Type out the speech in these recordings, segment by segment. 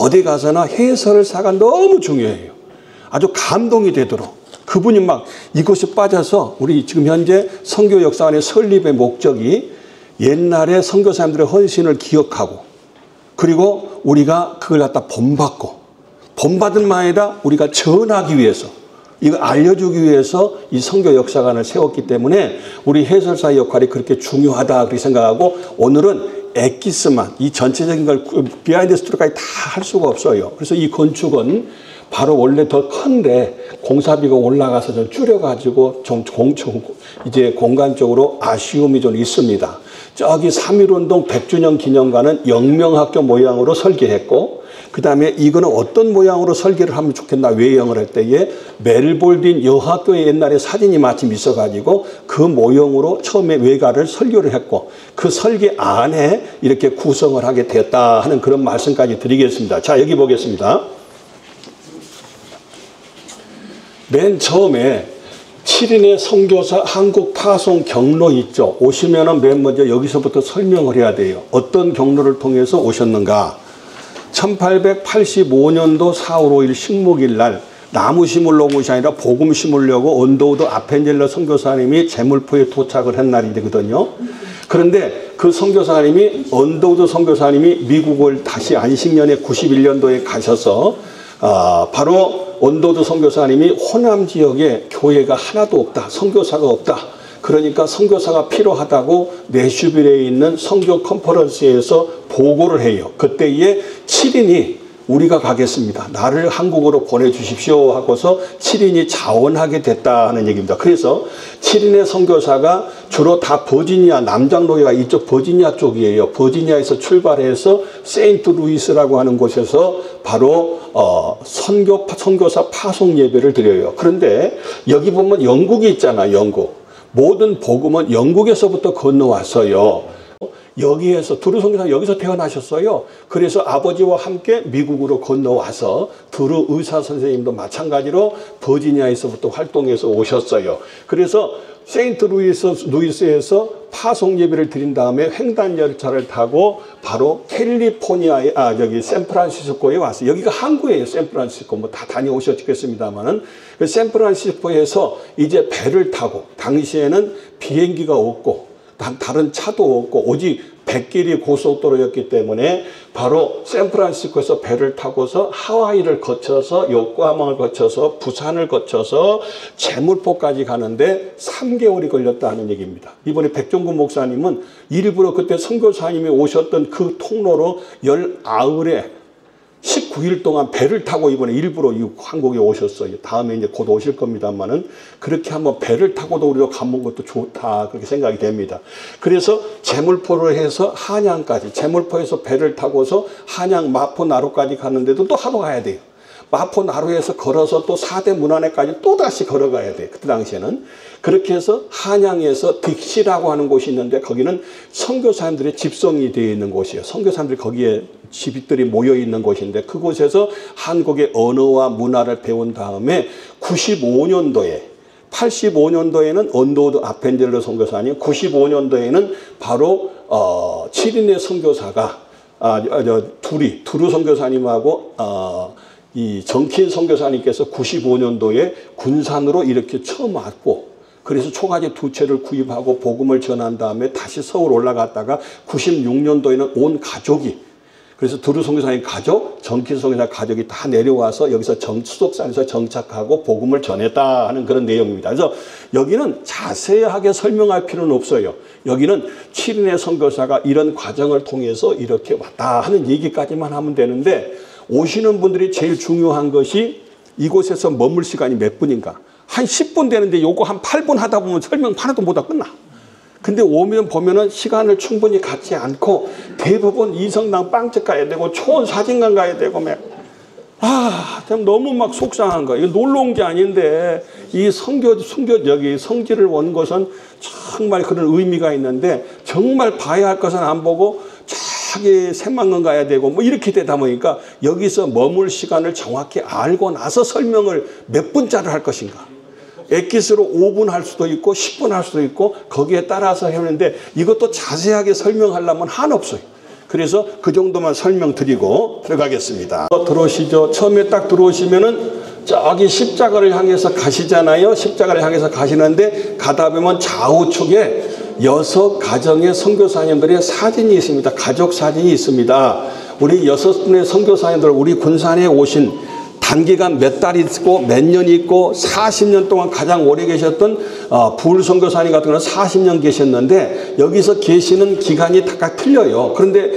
어디 가서나 해설사가 너무 중요해요. 아주 감동이 되도록. 그분이 막 이곳에 빠져서 우리 지금 현재 선교역사관의 설립의 목적이 옛날에 선교사님들의 헌신을 기억하고 그리고 우리가 그걸 갖다 본받고 본받은 만이라 우리가 전하기 위해서 이거 알려주기 위해서 이 선교역사관을 세웠기 때문에 우리 해설사의 역할이 그렇게 중요하다 그렇게 생각하고 오늘은 엑기스만 이 전체적인 걸 비하인드 스토리까지 다 할 수가 없어요. 그래서 이 건축은 바로 원래 더 큰데 공사비가 올라가서 좀 줄여가지고 좀 이제 공간적으로 아쉬움이 좀 있습니다. 저기 3.1운동 100주년 기념관은 영명학교 모양으로 설계했고 그 다음에 이거는 어떤 모양으로 설계를 하면 좋겠나 외형을 할 때에 멜볼딘 여학교에 옛날에 사진이 마침 있어가지고 그 모형으로 처음에 외관을 설계를 했고 그 설계 안에 이렇게 구성을 하게 되었다 하는 그런 말씀까지 드리겠습니다. 자, 여기 보겠습니다. 맨 처음에 7인의 선교사 한국 파송 경로 있죠. 오시면은 맨 먼저 여기서부터 설명을 해야 돼요. 어떤 경로를 통해서 오셨는가. 1885년도 4월 5일 식목일 날 나무 심으러 온 것이 아니라 복음 심으려고 언더우드 아펜젤러 선교사님이 제물포에 도착을 한 날이 되거든요. 그런데 그 선교사님이 언더우드 선교사님이 미국을 다시 안식년에 91년도에 가셔서 바로 언더우드 선교사님이 호남 지역에 교회가 하나도 없다. 선교사가 없다. 그러니까 선교사가 필요하다고 내슈빌에 있는 선교 컨퍼런스에서 보고를 해요. 그때에 7인이 우리가 가겠습니다. 나를 한국으로 보내주십시오 하고서 7인이 자원하게 됐다는 얘기입니다. 그래서 7인의 선교사가 주로 다 버지니아, 남장로이가 이쪽 버지니아 쪽이에요. 버지니아에서 출발해서 세인트 루이스라고 하는 곳에서 바로 선교사 파송 예배를 드려요. 그런데 여기 보면 영국이 있잖아, 영국. 모든 복음은 영국에서부터 건너왔어요. 여기에서 두루 선교사 여기서 태어나셨어요. 그래서 아버지와 함께 미국으로 건너와서 두루 의사 선생님도 마찬가지로 버지니아에서부터 활동해서 오셨어요. 그래서 세인트 루이스에서 파송 예배를 드린 다음에 횡단 열차를 타고 바로 캘리포니아에 여기 샌프란시스코에 왔어요. 여기가 항구예요. 샌프란시스코 뭐 다 다녀오셨겠습니다만은 그 샌프란시스코에서 이제 배를 타고 당시에는 비행기가 없고 다른 차도 없고 오직 백길이 고속도로였기 때문에 바로 샌프란시스코에서 배를 타고서 하와이를 거쳐서 요코하마를 거쳐서 부산을 거쳐서 제물포까지 가는데 3개월이 걸렸다는 얘기입니다. 이번에 백종근 목사님은 일부러 그때 선교사님이 오셨던 그 통로로 19일에 19일 동안 배를 타고 이번에 일부러 이 한국에 오셨어요. 다음에 이제 곧 오실 겁니다만은 그렇게 한번 배를 타고도 우리가 가본 것도 좋다 그렇게 생각이 됩니다. 그래서 제물포를 해서 한양까지 제물포에서 배를 타고서 한양 마포나루까지 가는데도 또 하루 가야 돼요. 마포나루에서 걸어서 또 4대 문안에까지 또 다시 걸어가야 돼요. 그때 당시에는. 그렇게 해서 한양에서 딕시라고 하는 곳이 있는데 거기는 선교사님들의 집성이 되어 있는 곳이에요. 선교사님들이 거기에 집들이 모여 있는 곳인데 그곳에서 한국의 언어와 문화를 배운 다음에 95년도에 85년도에는 언더우드 아펜젤러 선교사님 95년도에는 바로 7인의 선교사가 둘이 두루 선교사님하고 이 정킨 선교사님께서 95년도에 군산으로 이렇게 처음 왔고 그래서 초가지 2채를 구입하고 복음을 전한 다음에 다시 서울 올라갔다가 96년도에는 온 가족이 그래서 두루 선교사님 가족, 정킨 선교사 가족이 다 내려와서 여기서 수석산에서 정착하고 복음을 전했다 하는 그런 내용입니다. 그래서 여기는 자세하게 설명할 필요는 없어요. 여기는 7인의 선교사가 이런 과정을 통해서 이렇게 왔다 하는 얘기까지만 하면 되는데 오시는 분들이 제일 중요한 것이 이곳에서 머물 시간이 몇 분인가. 한 10분 되는데 요거 한 8분 하다 보면 설명 하나도 못하고 끝나. 근데 오면 보면은 시간을 충분히 갖지 않고 대부분 이성당 빵집 가야 되고 초원 사진관 가야 되고 참 너무 막 속상한 거야. 이거 놀러 온 게 아닌데 이 여기 성지를 온 것은 정말 그런 의미가 있는데 정말 봐야 할 것은 안 보고 자기 새만금 가야 되고 뭐 이렇게 되다 보니까 여기서 머물 시간을 정확히 알고 나서 설명을 몇 분짜리 할 것인가. 엑기스로 5분 할 수도 있고 10분 할 수도 있고 거기에 따라서 하는데 이것도 자세하게 설명하려면 한없어요. 그래서 그 정도만 설명드리고 들어가겠습니다. 들어오시죠. 처음에 딱 들어오시면은 저기 십자가를 향해서 가시잖아요. 십자가를 향해서 가시는데 가다 보면 좌우측에 6가정의 선교사님들의 사진이 있습니다. 가족 사진이 있습니다. 우리 6분의 선교사님들, 우리 군산에 오신 단기간 몇 달 있고 몇 년 있고 40년 동안 가장 오래 계셨던 부울 선교사님 같은 경우는 40년 계셨는데 여기서 계시는 기간이 다 틀려요. 그런데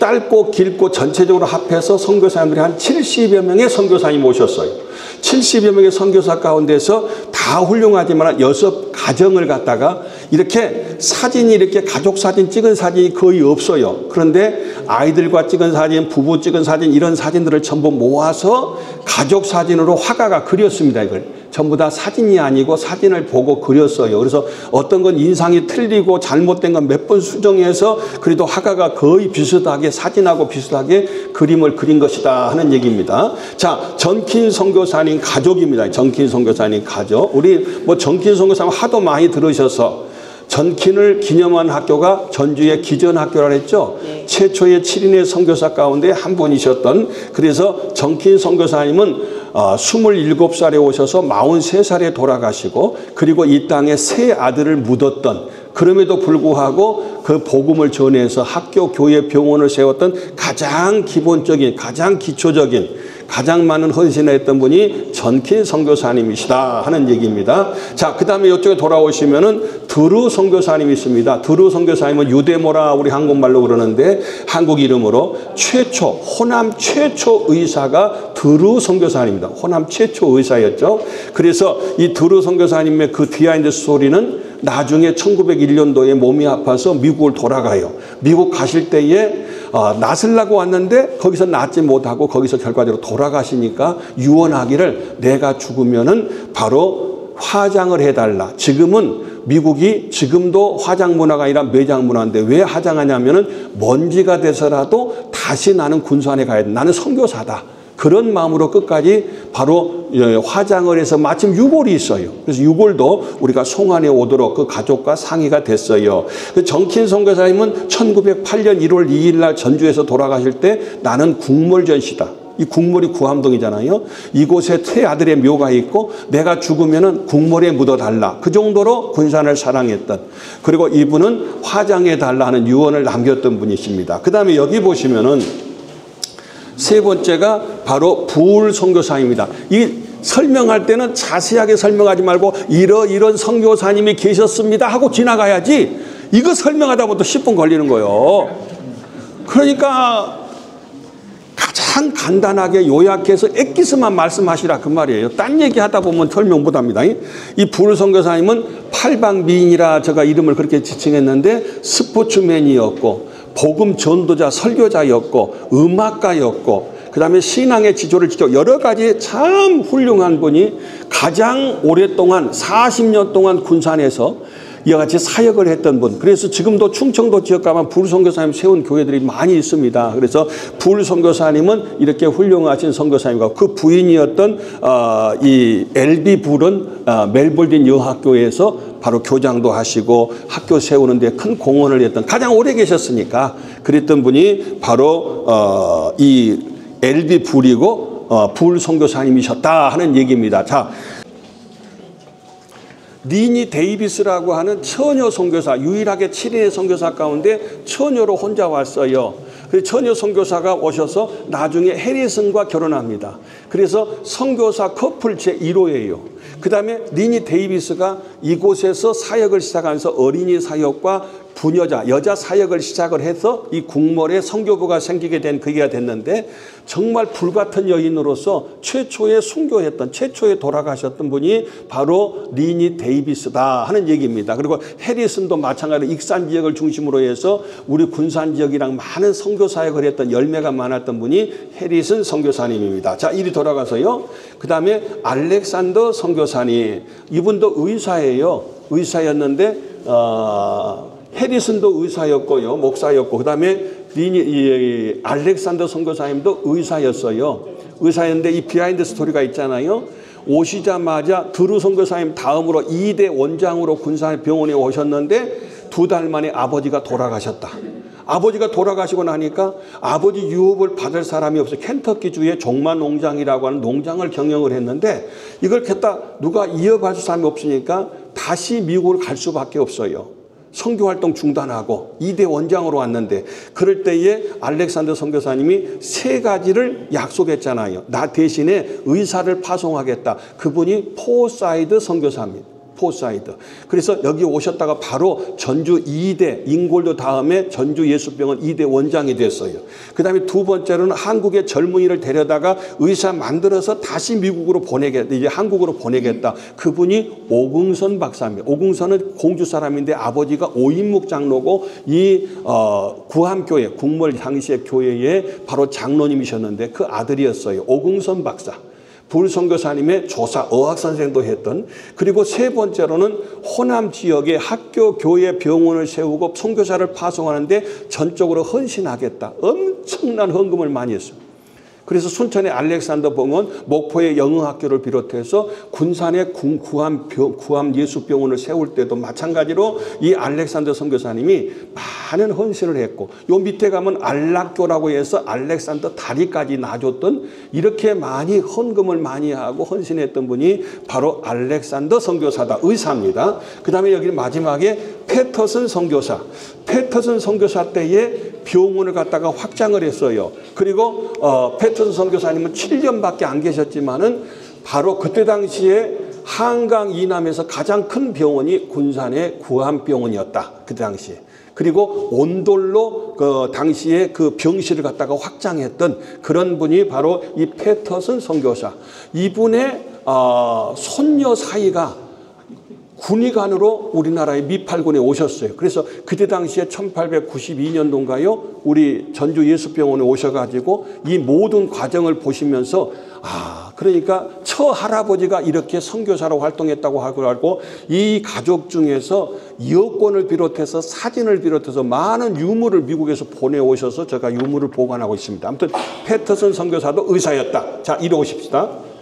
짧고 길고 전체적으로 합해서 선교사님들이 한 70여 명의 선교사님 오셨어요. 70여 명의 선교사 가운데서 다 훌륭하지만 6가정을 갖다가 이렇게 사진이 이렇게 가족 사진 찍은 사진이 거의 없어요. 그런데 아이들과 찍은 사진, 부부 찍은 사진 이런 사진들을 전부 모아서 가족 사진으로 화가가 그렸습니다. 이걸 전부 다 사진이 아니고 사진을 보고 그렸어요. 그래서 어떤 건 인상이 틀리고 잘못된 건 몇 번 수정해서 그래도 화가가 거의 비슷하게 사진하고 비슷하게 그림을 그린 것이다 하는 얘기입니다. 자, 전킨 선교사님 가족입니다. 전킨 선교사님 가족. 우리 뭐 전킨 선교사님 하도 많이 들으셔서 전킨을 기념한 학교가 전주의 기전학교라 했죠. 네. 최초의 7인의 선교사 가운데 한 분이셨던, 그래서 전킨 선교사님은 27살에 오셔서 43살에 돌아가시고 그리고 이 땅에 세 아들을 묻었던, 그럼에도 불구하고 그 복음을 전해서 학교, 교회, 병원을 세웠던 가장 기본적인, 가장 기초적인, 가장 많은 헌신을 했던 분이 전킨 선교사님이시다 하는 얘기입니다. 자, 그 다음에 이쪽에 돌아오시면은 드루 선교사님이 있습니다. 드루 선교사님은 유대모라 우리 한국말로 그러는데 한국 이름으로 최초, 호남 최초 의사가 드루 선교사님입니다. 호남 최초 의사였죠. 그래서 이 드루 선교사님의 그 비하인드 스토리는 나중에 1901년도에 몸이 아파서 미국을 돌아가요. 미국 가실 때에 낫으려고 왔는데 거기서 낫지 못하고 거기서 결과적으로 돌아가시니까 유언하기를 내가 죽으면은 바로 화장을 해달라. 지금은 미국이 지금도 화장 문화가 아니라 매장 문화인데 왜 화장하냐면은 먼지가 돼서라도 다시 나는 군산에 가야 돼. 나는 선교사다. 그런 마음으로 끝까지 바로 화장을 해서 마침 유골이 있어요. 그래서 유골도 우리가 송환해 오도록 그 가족과 상의가 됐어요. 전킨 선교사님은 1908년 1월 2일 날 전주에서 돌아가실 때 나는 국몰전시다. 이 국몰이 구암동이잖아요. 이곳에 세 아들의 묘가 있고 내가 죽으면은 국몰에 묻어달라. 그 정도로 군산을 사랑했던, 그리고 이분은 화장해 달라 하는 유언을 남겼던 분이십니다. 그 다음에 여기 보시면은 세 번째가 바로 부울 선교사입니다. 이 설명할 때는 자세하게 설명하지 말고 이런 선교사님이 계셨습니다 하고 지나가야지, 이거 설명하다 보면 또 10분 걸리는 거예요. 그러니까 가장 간단하게 요약해서 엑기스만 말씀하시라 그 말이에요. 딴 얘기하다 보면 설명 못합니다. 이 부울 선교사님은 팔방미인이라 제가 이름을 그렇게 지칭했는데 스포츠맨이었고 복음 전도자, 설교자였고 음악가였고 그 다음에 신앙의 지조를 지켜 여러 가지 참 훌륭한 분이 가장 오랫동안 40년 동안 군산에서 이와 같이 사역을 했던 분. 그래서 지금도 충청도 지역 가면 부울 선교사님 세운 교회들이 많이 있습니다. 그래서 부울 선교사님은 이렇게 훌륭하신 선교사님과 그 부인이었던 이 엘비 부울은 멜버른 여학교에서 바로 교장도 하시고 학교 세우는 데 큰 공헌을 했던, 가장 오래 계셨으니까 그랬던 분이 바로 이 엘비 부울이고 부울 선교사님이셨다 하는 얘기입니다. 자, 니니 데이비스라고 하는 처녀 선교사, 유일하게 7인의 선교사 가운데 처녀로 혼자 왔어요. 그 처녀 선교사가 오셔서 나중에 해리슨과 결혼합니다. 그래서 선교사 커플 제1호예요. 그 다음에 니니 데이비스가 이곳에서 사역을 시작하면서 어린이 사역과 부녀자, 여자 사역을 시작을 해서 이 국몰에 선교부가 생기게 된 계기가 됐는데, 정말 불같은 여인으로서 최초에 순교했던, 최초에 돌아가셨던 분이 바로 니니 데이비스다 하는 얘기입니다. 그리고 해리슨도 마찬가지로 익산 지역을 중심으로 해서 우리 군산 지역이랑 많은 선교 사역을 했던, 열매가 많았던 분이 해리슨 선교사님입니다. 자, 이리 돌아가서요. 그 다음에 알렉산더 선교사님, 이분도 의사예요. 의사였는데 해리슨도 의사였고요, 목사였고, 그 다음에 알렉산더 선교사님도 의사였어요. 의사였는데 이 비하인드 스토리가 있잖아요. 오시자마자 드루 선교사님 다음으로 2대 원장으로 군산 병원에 오셨는데 2달 만에 아버지가 돌아가셨다. 아버지가 돌아가시고 나니까 아버지 유업을 받을 사람이 없어요. 켄터키주의 종마 농장이라고 하는 농장을 경영을 했는데 이걸 갖다 누가 이어갈 사람이 없으니까 다시 미국을 갈 수밖에 없어요. 선교활동 중단하고 2대 원장으로 왔는데 그럴 때에 알렉산더 선교사님이 3가지를 약속했잖아요. 나 대신에 의사를 파송하겠다. 그분이 포사이드 선교사입니다. 포사이드. 그래서 여기 오셨다가 바로 전주 2대 인골드 다음에 전주 예수병원 2대 원장이 됐어요. 그 다음에 2번째로는 한국의 젊은이를 데려다가 의사 만들어서 다시 미국으로 보내겠다. 이제 한국으로 보내겠다. 그분이 오궁선 박사입니다. 오궁선은 공주 사람인데 아버지가 오인묵 장로고 이 구함교회 국물 당시의 교회의 바로 장로님이셨는데 그 아들이었어요. 오궁선 박사. 불선교사님의 조사 어학선생도 했던, 그리고 3번째로는 호남 지역에 학교, 교회, 병원을 세우고 선교사를 파송하는데 전적으로 헌신하겠다. 엄청난 헌금을 많이 했어요. 그래서 순천의 알렉산더 병원, 목포의 영흥학교를 비롯해서 군산의 구암 예수병원을 세울 때도 마찬가지로 이 알렉산더 선교사님이 많은 헌신을 했고, 요 밑에 가면 안락교라고 해서 알렉산더 다리까지 놔줬던, 이렇게 많이 헌금을 많이 하고 헌신했던 분이 바로 알렉산더 선교사다. 의사입니다. 그 다음에 여기 마지막에 패터슨 선교사. 패터슨 선교사 때에 병원을 갖다가 확장을 했어요. 그리고 패터슨 선교사님은 7년밖에 안 계셨지만은 바로 그때 당시에 한강 이남에서 가장 큰 병원이 군산의 구암병원이었다. 그때 당시에. 그리고 온돌로 그 당시에 그 병실을 갖다가 확장했던 그런 분이 바로 이 패터슨 선교사. 이분의 손녀 사이가 군의관으로 우리나라의 미팔군에 오셨어요. 그래서 그때 당시에 1892년도인가요? 우리 전주 예수병원에 오셔가지고 이 모든 과정을 보시면서 그러니까 처할아버지가 이렇게 선교사로 활동했다고 하고 이 가족 중에서 여권을 비롯해서 사진을 비롯해서 많은 유물을 미국에서 보내오셔서 제가 유물을 보관하고 있습니다. 아무튼 패터슨 선교사도 의사였다. 자, 이리 오십시다.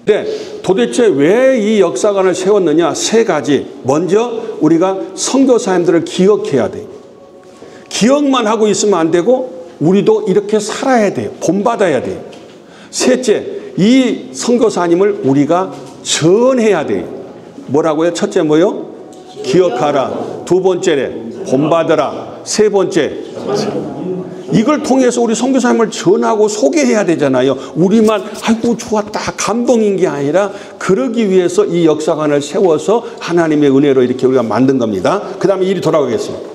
네, 도대체 왜 이 역사관을 세웠느냐? 3가지. 먼저 우리가 선교사님들을 기억해야 돼요. 기억만 하고 있으면 안 되고 우리도 이렇게 살아야 돼요. 본받아야 돼요. 셋째, 이 선교사님을 우리가 전해야 돼요. 뭐라고요? 첫째 뭐요? 기억하라. 2번째래 본받아라. 3번째 이걸 통해서 우리 선교사님을 전하고 소개해야 되잖아요. 우리만 아이고 좋았다 감동인 게 아니라 그러기 위해서 이 역사관을 세워서 하나님의 은혜로 이렇게 우리가 만든 겁니다. 그 다음에 일이 돌아가겠습니다.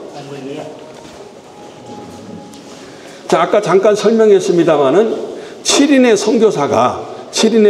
자, 아까 잠깐 설명했습니다마는 7인의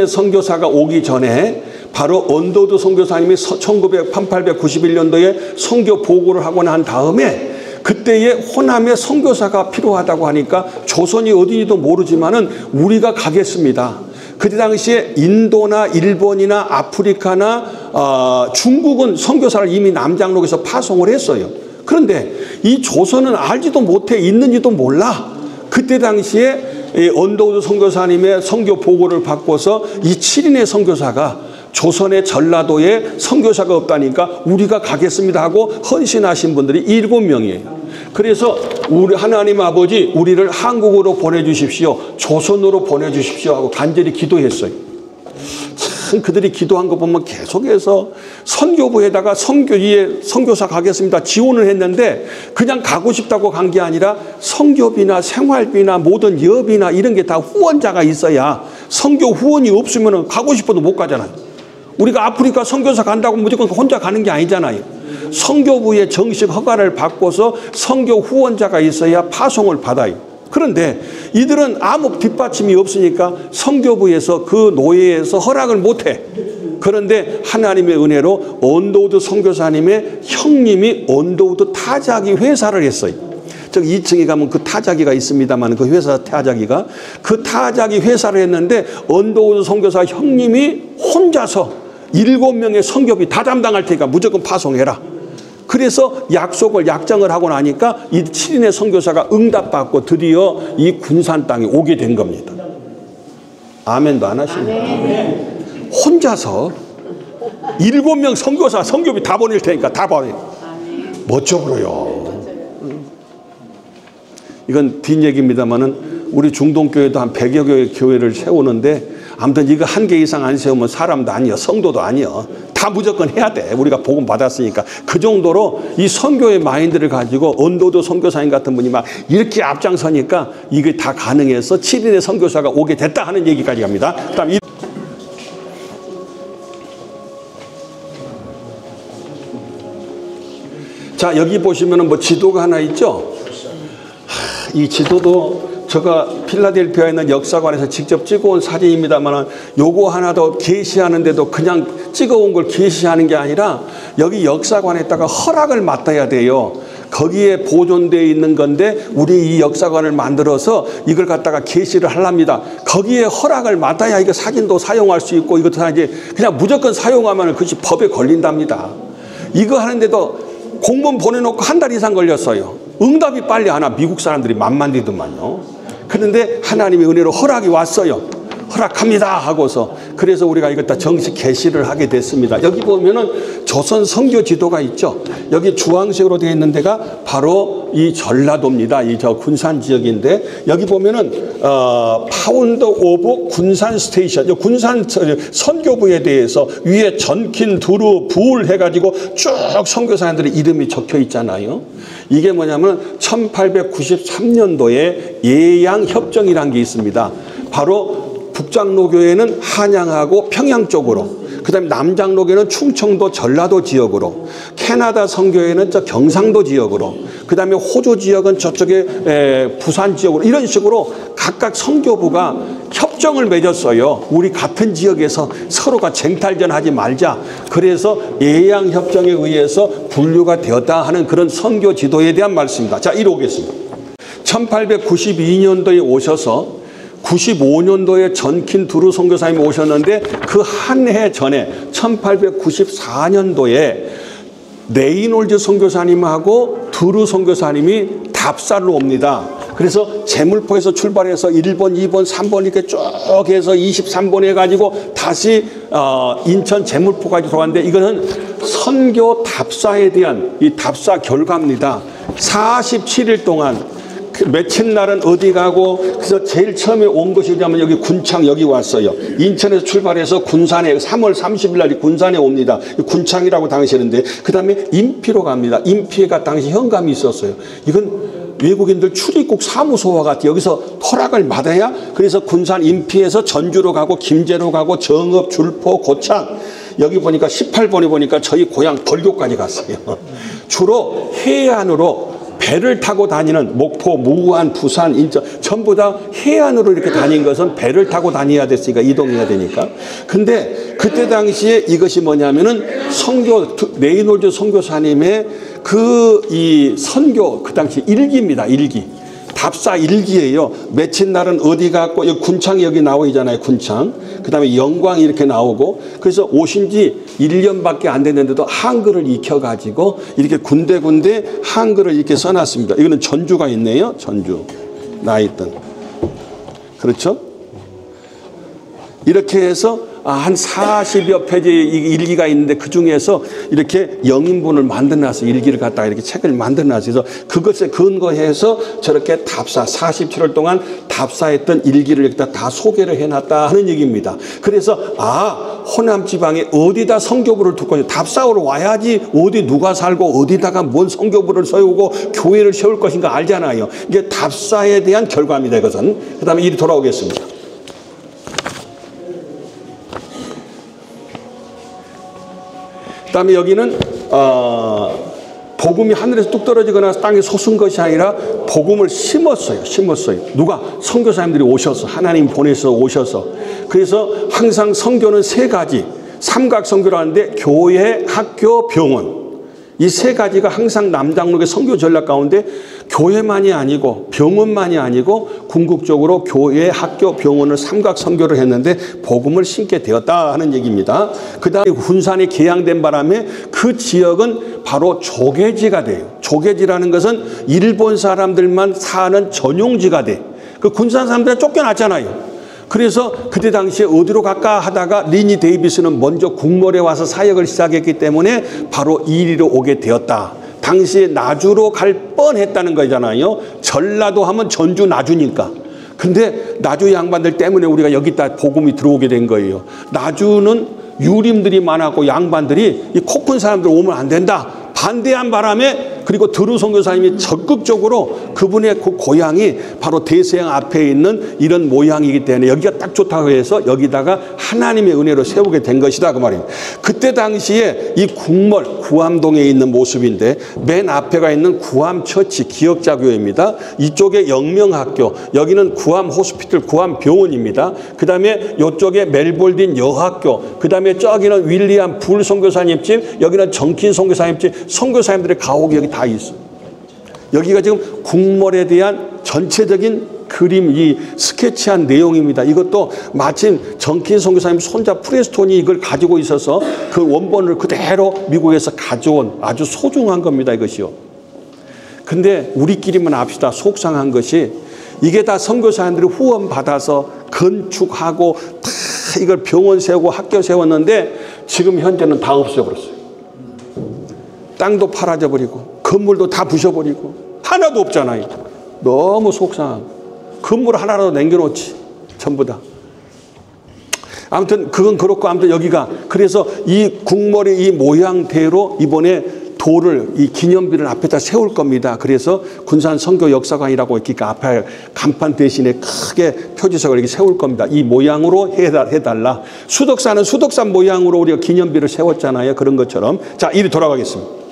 선교사가 오기 전에 바로 언더우드 선교사님이 1891년도에 선교 보고를 하고 난 다음에 그때에 호남에 선교사가 필요하다고 하니까 조선이 어디인지도 모르지만은 우리가 가겠습니다. 그때 당시에 인도나 일본이나 아프리카나 중국은 선교사를 이미 남장로에서 파송을 했어요. 그런데 이 조선은 알지도 못해 있는지도 몰라. 그때 당시에 언더우드 선교사님의 선교 보고를 받고서 이 7인의 선교사가 조선의 전라도에 선교사가 없다니까 우리가 가겠습니다 하고 헌신하신 분들이 7명이에요. 그래서 우리 하나님 아버지 우리를 한국으로 보내주십시오. 조선으로 보내주십시오 하고 간절히 기도했어요. 참 그들이 기도한 거 보면 계속해서 선교부에다가 선교사 가겠습니다 지원을 했는데 그냥 가고 싶다고 간 게 아니라 선교비나 생활비나 모든 여비나 이런 게 다 후원자가 있어야, 선교 후원이 없으면 가고 싶어도 못 가잖아요. 우리가 아프리카 선교사 간다고 무조건 혼자 가는 게 아니잖아요. 선교부의 정식 허가를 받고서 선교 후원자가 있어야 파송을 받아요. 그런데 이들은 아무 뒷받침이 없으니까 선교부에서 그 노예에서 허락을 못해. 그런데 하나님의 은혜로 언더우드 선교사님의 형님이 언더우드 타자기 회사를 했어요. 저기 2층에 가면 그 타자기가 있습니다만 그 회사 타자기가 그 타자기 회사를 했는데 언더우드 선교사 형님이 혼자서 7명의 선교비 다 담당할 테니까 무조건 파송해라. 그래서 약정을 하고 나니까 이 7인의 선교사가 응답받고 드디어 이 군산 땅에 오게 된 겁니다. 아멘도 안 하십니까? 혼자서 7명 선교사 선교비 다 보낼 테니까 다 보내. 멋져 보여요. 이건 뒷얘기입니다만은 우리 중동교회도 한 100여 개의 교회를 세우는데 아무튼 이거 한 개 이상 안 세우면 사람도 아니여, 성도도 아니여. 다 무조건 해야 돼. 우리가 복음 받았으니까. 그 정도로 이 선교의 마인드를 가지고 언도도 선교사님 같은 분이 막 이렇게 앞장서니까 이게 다 가능해서 7인의 선교사가 오게 됐다 하는 얘기까지 갑니다. 그다음 자, 여기 보시면은 뭐 지도가 하나 있죠? 이 지도도 제가 필라델피아에 있는 역사관에서 직접 찍어온 사진입니다만 요거 하나 더 게시하는데도 그냥 찍어온 걸 게시하는 게 아니라 여기 역사관에다가 허락을 맡아야 돼요. 거기에 보존되어 있는 건데 우리 이 역사관을 만들어서 이걸 갖다가 게시를 하랍니다. 거기에 허락을 맡아야 이거 사진도 사용할 수 있고 이것도 다 이제 그냥 무조건 사용하면 그것이 법에 걸린답니다. 이거 하는데도 공문 보내놓고 한 달 이상 걸렸어요. 응답이 빨리 안 와. 미국 사람들이 만만디더만요. 그런데 하나님의 은혜로 허락이 왔어요. 허락합니다 하고서 그래서 우리가 이걸 다 정식 게시를 하게 됐습니다. 여기 보면은 조선 선교 지도가 있죠. 여기 주황색으로 되어 있는 데가 바로 이 전라도입니다. 이 저 군산 지역인데 여기 보면은 파운드 오브 군산 스테이션, 군산 선교부에 대해서 위에 전킨 두루 부울 해가지고 쭉 선교사님들의 이름이 적혀 있잖아요. 이게 뭐냐면 1893년도에 예양협정이라는 게 있습니다. 바로 북장로교회는 한양하고 평양 쪽으로, 그 다음에 남장로교회는 충청도 전라도 지역으로, 캐나다 선교회는 저 경상도 지역으로, 그 다음에 호주 지역은 저쪽에 부산 지역으로, 이런 식으로 각각 선교부가 협정을 맺었어요. 우리 같은 지역에서 서로가 쟁탈전하지 말자. 그래서 예양협정에 의해서 분류가 되었다 하는 그런 선교 지도에 대한 말씀입니다. 자, 이리 오겠습니다. 1892년도에 오셔서 95년도에 전킨 두루 선교사님이 오셨는데 그 한 해 전에 1894년도에 레이놀즈 선교사님하고 두루 선교사님이 답사로 옵니다. 그래서 제물포에서 출발해서 1번, 2번, 3번 이렇게 쭉 해서 23번 해가지고 다시 인천 제물포까지 들어왔는데 이거는 선교 답사에 대한 이 답사 결과입니다. 47일 동안 며칠 날은 어디 가고, 그래서 제일 처음에 온 것이 어디냐면 여기 군창 여기 왔어요. 인천에서 출발해서 군산에 3월 30일 날 군산에 옵니다. 군창이라고 당시에는데 그 다음에 인피로 갑니다. 인피가 당시 현감이 있었어요. 이건 외국인들 출입국 사무소와 같이 여기서 허락을 받아야, 그래서 군산 인피에서 전주로 가고 김제로 가고 정읍, 줄포, 고창, 여기 보니까 18번에 보니까 저희 고향 벌교까지 갔어요. 주로 해안으로 배를 타고 다니는 목포, 무안, 부산, 인천 전부 다 해안으로 이렇게 다닌 것은 배를 타고 다녀야 됐으니까 이동해야 되니까. 근데 그때 당시에 이것이 뭐냐면은 선교 레이놀즈 선교사님의 이 선교 그 당시 일기입니다. 일기. 답사 일기예요. 며칠 날은 어디 갔고, 여기 군창이 여기 나와 있잖아요. 군창. 그 다음에 영광이 이렇게 나오고, 그래서 오신 지 1년밖에 안 됐는데도 한글을 익혀가지고 이렇게 군데군데 한글을 이렇게 써놨습니다. 이거는 전주가 있네요. 전주. 나 있던. 그렇죠? 이렇게 해서 한 40여 페이지 일기가 있는데 그 중에서 이렇게 영인본을 만들어놨어요. 일기를 갖다가 이렇게 책을 만들어놨어요. 그래서 그것에 근거해서 저렇게 답사 47월 동안 답사했던 일기를 여기다 다 소개를 해놨다 하는 얘기입니다. 그래서 호남 지방에 어디다 선교부를 두고 답사하러 와야지 어디 누가 살고 어디다가 뭔 선교부를 세우고 교회를 세울 것인가 알잖아요. 이게 답사에 대한 결과입니다. 이것은. 그 다음에 이리 돌아오겠습니다. 그다음에 여기는 복음이 하늘에서 뚝 떨어지거나 땅에 솟은 것이 아니라 복음을 심었어요. 누가? 선교사님들이 오셔서, 하나님 보내서 오셔서. 그래서 항상 선교는 세 가지, 삼각 선교를 하는데 교회, 학교, 병원. 이 세 가지가 항상 남장로의 선교 전략 가운데 교회만이 아니고 병원만이 아니고 궁극적으로 교회, 학교, 병원을 삼각 선교를 했는데 복음을 심게 되었다 하는 얘기입니다. 그 다음에 군산이 개양된 바람에 그 지역은 바로 조계지가 돼요. 조계지라는 것은 일본 사람들만 사는 전용지가 돼. 그 군산 사람들은 쫓겨났잖아요. 그래서 그때 당시에 어디로 갈까 하다가 리니 데이비스는 먼저 국몰에 와서 사역을 시작했기 때문에 바로 이리로 오게 되었다. 당시에 나주로 갈 뻔했다는 거잖아요. 전라도 하면 전주 나주니까. 근데 나주 양반들 때문에 우리가 여기다 복음이 들어오게 된 거예요. 나주는 유림들이 많았고 양반들이 이 코 큰 사람들 오면 안 된다. 반대한 바람에 그리고 드루 선교사님이 적극적으로 그분의 그 고향이 바로 대서양 앞에 있는 이런 모양이기 때문에 여기가 딱 좋다고 해서 여기다가 하나님의 은혜로 세우게 된 것이다 그 말입니다. 그때 당시에 이 국몰 구암동에 있는 모습인데 맨 앞에가 있는 구암처치 기역자교회입니다. 이쪽에 영명학교, 여기는 구암 호스피털 구암병원입니다. 그 다음에 이쪽에 멜볼딘 여학교, 그 다음에 저기는 윌리엄 불 선교사님 집, 여기는 정킨 선교사님 집, 선교사님들의 가옥이 여기 다 있어. 여기가 지금 국몰에 대한 전체적인 그림, 이 스케치한 내용입니다. 이것도 마침 정킨 선교사님 손자 프레스톤이 이걸 가지고 있어서 그 원본을 그대로 미국에서 가져온 아주 소중한 겁니다. 이것이요. 근데 우리끼리만 합시다. 속상한 것이 이게 다 선교사님들이 후원 받아서 건축하고 다 이걸 병원 세우고 학교 세웠는데 지금 현재는 다 없어버렸어요. 땅도 팔아져 버리고 건물도 다 부셔버리고 하나도 없잖아요. 너무 속상한 건물 하나라도 남겨놓지 전부 다. 아무튼 그건 그렇고 아무튼 여기가 그래서 이 국몰의 이 모양대로 이번에 돌을 이 기념비를 앞에다 세울 겁니다. 그래서 군산 선교 역사관이라고 이렇게 앞에 간판 대신에 크게 표지석을 이렇게 세울 겁니다. 이 모양으로 해달라. 수덕사는 수덕산 모양으로 우리가 기념비를 세웠잖아요. 그런 것처럼. 자, 이리 돌아가겠습니다.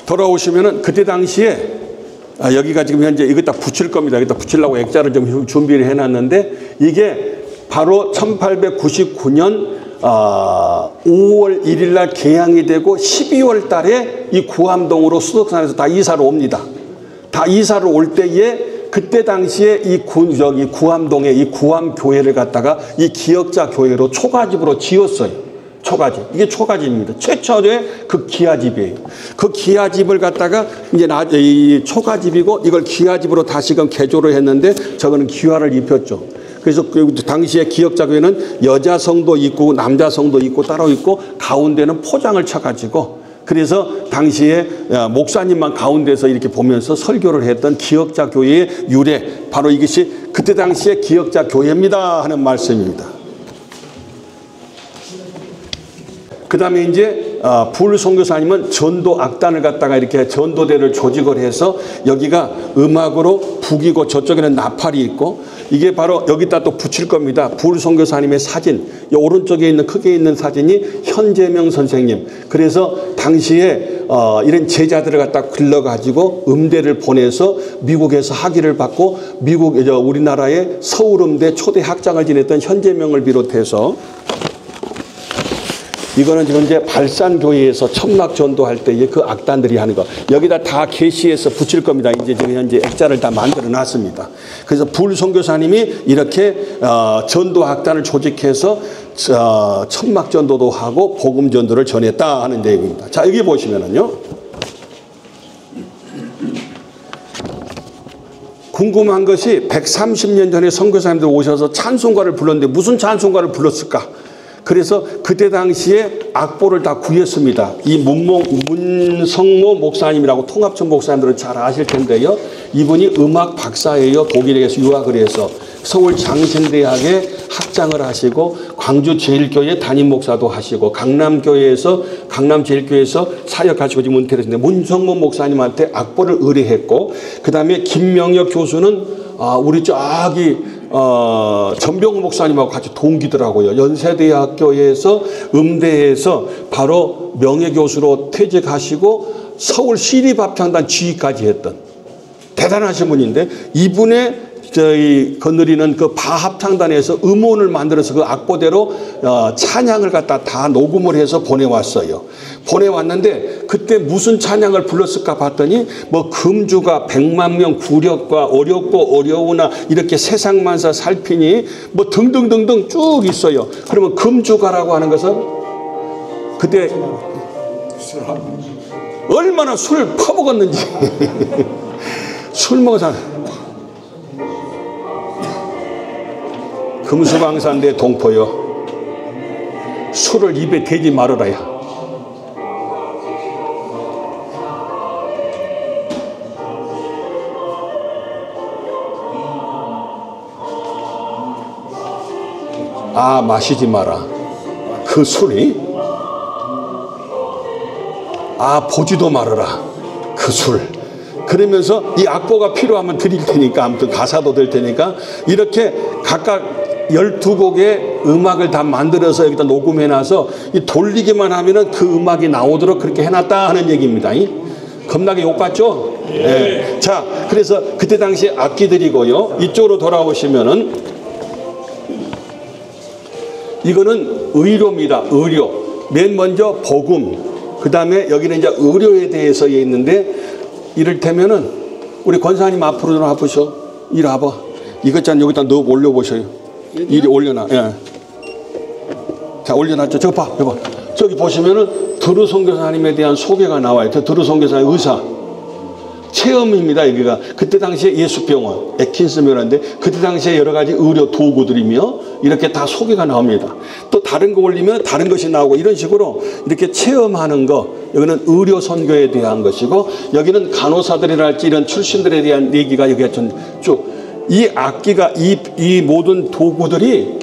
돌아오시면은 그때 당시에 여기가 지금 현재 이거 다 붙일 겁니다. 여기다 붙이려고 액자를 좀 준비를 해놨는데 이게 바로 1899년 5월 1일 날 개항이 되고 12월 달에 이 구암동으로 수덕산에서 다 이사를 옵니다. 다 이사를 올 때에 그때 당시에 이 구암동에 이 구암교회를 갖다가 이 기역자 교회로 초가집으로 지었어요. 초가집. 이게 초가집입니다. 최초의 그 기아집이에요. 그 기아집을 갖다가 이제 이 초가집이고 이걸 기아집으로 다시금 개조를 했는데 저거는 기와를 입혔죠. 그래서 그 당시에 기역자교회는 여자 성도 있고 남자 성도 있고 따로 있고 가운데는 포장을 쳐가지고 그래서 당시에 목사님만 가운데서 이렇게 보면서 설교를 했던 기역자교회의 유래 바로 이것이 그때 당시에 기역자교회입니다 하는 말씀입니다. 그 다음에 이제 불 선교사님은 전도 악단을 갖다가 이렇게 전도대를 조직을 해서 여기가 음악으로 북이고 저쪽에는 나팔이 있고 이게 바로 여기다 또 붙일 겁니다. 불 선교사님의 사진, 이 오른쪽에 있는 크게 있는 사진이 현재명 선생님. 그래서 당시에 이런 제자들을 갖다 길러가지고 음대를 보내서 미국에서 학위를 받고 미국 우리나라의 서울음대 초대 학장을 지냈던 현재명을 비롯해서 이거는 지금 이제 발산교회에서 천막 전도할 때의 그 악단들이 하는 거. 여기다 다 게시해서 붙일 겁니다. 이제 지금 현재 액자를 다 만들어 놨습니다. 그래서 불 선교사님이 이렇게 전도 악단을 조직해서 천막 전도도 하고 복음 전도를 전했다 하는 내용입니다. 자, 여기 보시면은요. 궁금한 것이 130년 전에 선교사님들 오셔서 찬송가를 불렀는데 무슨 찬송가를 불렀을까? 그래서 그때 당시에 악보를 다 구했습니다. 이 문성모 목사님이라고 통합청 목사님들은 잘 아실 텐데요. 이분이 음악 박사예요. 독일에서 유학을 해서 서울 장신대학에 학장을 하시고 광주 제일교회 담임 목사도 하시고 강남제일교회에서 사역하시고 지금 은퇴를 했는데 문성모 목사님한테 악보를 의뢰했고 그 다음에 김명혁 교수는 우리 저기 전병우 목사님하고 같이 동기더라고요. 연세대학교에서 음대에서 바로 명예교수로 퇴직하시고 서울 시립합창단 지휘까지 했던 대단하신 분인데 이분의 저희 거느리는 그 바합창단에서 음원을 만들어서 그 악보대로 찬양을 갖다 다 녹음을 해서 보내왔어요. 보내왔는데 그때 무슨 찬양을 불렀을까 봤더니 뭐 금주가 100만 명 구력과 어렵고 어려우나 이렇게 세상만사 살피니 뭐 등등등등 쭉 있어요. 그러면 금주가라고 하는 것은 그때 얼마나 술 퍼먹었는지 술 먹어서 금수강산대 동포여 술을 입에 대지 말아라야. 아, 마시지 마라. 그 술이. 아, 보지도 말아라. 그 술. 그러면서 이 악보가 필요하면 드릴 테니까, 아무튼 가사도 될 테니까, 이렇게 각각 12곡의 음악을 다 만들어서 여기다 녹음해놔서 이 돌리기만 하면은 그 음악이 나오도록 그렇게 해놨다 하는 얘기입니다. 겁나게 욕받죠? 네. 자, 그래서 그때 당시 악기들이고요. 이쪽으로 돌아오시면은 이거는 의료입니다. 의료. 맨 먼저 복음. 그 다음에 여기는 이제 의료에 대해서 있는데, 이를테면은 우리 권사님 앞으로 좀 와보셔. 이리 와봐. 이것 짠 여기다 넣어 올려보셔요. 이리 올려놔. 예. 자, 올려놨죠. 저거 봐. 여봐. 저기 보시면은 드루 선교사님에 대한 소개가 나와요. 저 드루 선교사님 의사. 체험입니다. 여기가 그때 당시에 예수병원 에킨스묘라는데 그때 당시에 여러 가지 의료 도구들이며 이렇게 다 소개가 나옵니다. 또 다른 거 올리면 다른 것이 나오고 이런 식으로 이렇게 체험하는 거. 여기는 의료 선교에 대한 것이고 여기는 간호사들이랄지 이런 출신들에 대한 얘기가 여기가 쭉 이 악기가 이 모든 도구들이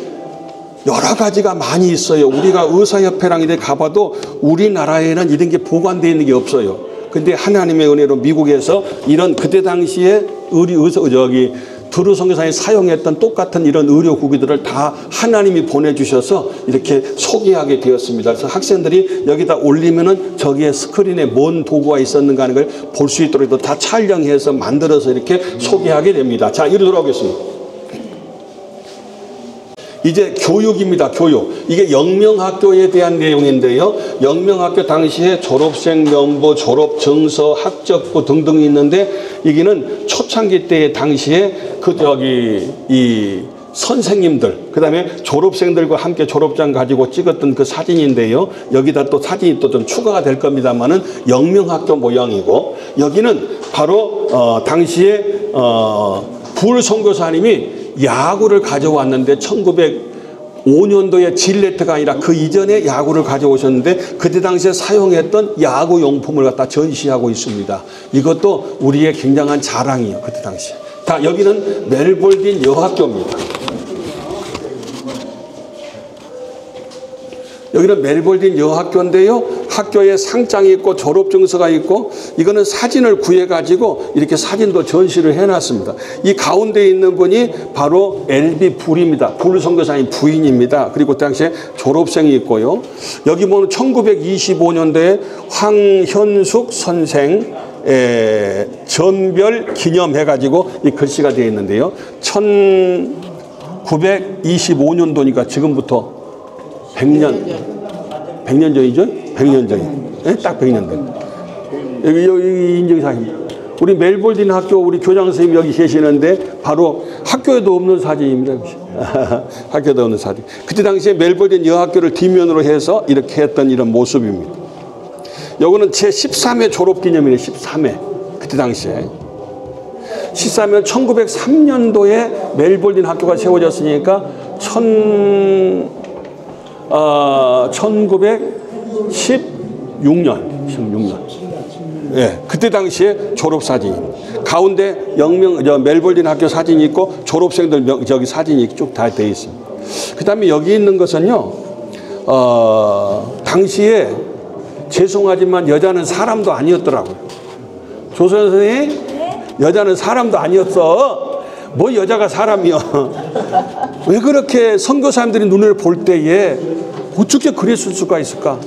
여러 가지가 많이 있어요. 우리가 의사협회랑 이렇게 가봐도 우리나라에는 이런 게 보관되어 있는 게 없어요. 근데 하나님의 은혜로 미국에서 이런 그때 당시에 드루 선교사님이 사용했던 똑같은 이런 의료구기들을 다 하나님이 보내주셔서 이렇게 소개하게 되었습니다. 그래서 학생들이 여기다 올리면은 저기에 스크린에 뭔 도구가 있었는가 하는 걸 볼 수 있도록 다 촬영해서 만들어서 이렇게 소개하게 됩니다. 자, 이리 돌아오겠습니다. 이제 교육입니다. 교육. 이게 영명학교에 대한 내용인데요. 영명학교 당시에 졸업생 명부, 졸업증서, 학적부 등등이 있는데 여기는 초창기 때 당시에 이 선생님들, 그 다음에 졸업생들과 함께 졸업장 가지고 찍었던 그 사진인데요. 여기다 또 사진이 또 좀 추가가 될 겁니다만은 영명학교 모양이고 여기는 바로 당시에 불 선교사님이 야구를 가져왔는데 1905년도에 질레트가 아니라 그 이전에 야구를 가져오셨는데 그때 당시에 사용했던 야구 용품을 갖다 전시하고 있습니다. 이것도 우리의 굉장한 자랑이에요. 그때 당시에. 다 여기는 멜볼딘 여학교입니다. 여기는 멜볼딘 여학교인데요. 학교에 상장이 있고 졸업증서가 있고 이거는 사진을 구해가지고 이렇게 사진도 전시를 해놨습니다. 이 가운데 있는 분이 바로 엘비 불입니다. 불 선교사님 부인입니다. 그리고 그 당시에 졸업생이 있고요. 여기 보면 1925년도에 황현숙 선생 전별 기념해가지고 이 글씨가 되어 있는데요. 1925년도니까 지금부터 100년 전이죠? 100년 전. 네? 딱 100년 전. 여기 인증사진. 우리 멜볼딘 학교 우리 교장 선생님 여기 계시는데 바로 학교에도 없는 사진입니다. 학교에도 없는 사진. 그때 당시에 멜볼딘 여학교를 뒷면으로 해서 이렇게 했던 이런 모습입니다. 요거는 제 13회 졸업기념이네. 13회. 그때 당시에. 13년 1903년도에 멜볼딘 학교가 세워졌으니까 1916년. 예, 그때 당시에 졸업사진입니다. 가운데 멜볼딘 학교 사진이 있고 졸업생들 저기 사진이 쭉 다 되어 있습니다. 그 다음에 여기 있는 것은요, 당시에 죄송하지만 여자는 사람도 아니었더라고요. 조선 선생님, 여자는 사람도 아니었어. 뭐 여자가 사람이야. 왜 그렇게 선교사님들이 눈을 볼 때에 어떻게 그랬을 수가 있을까?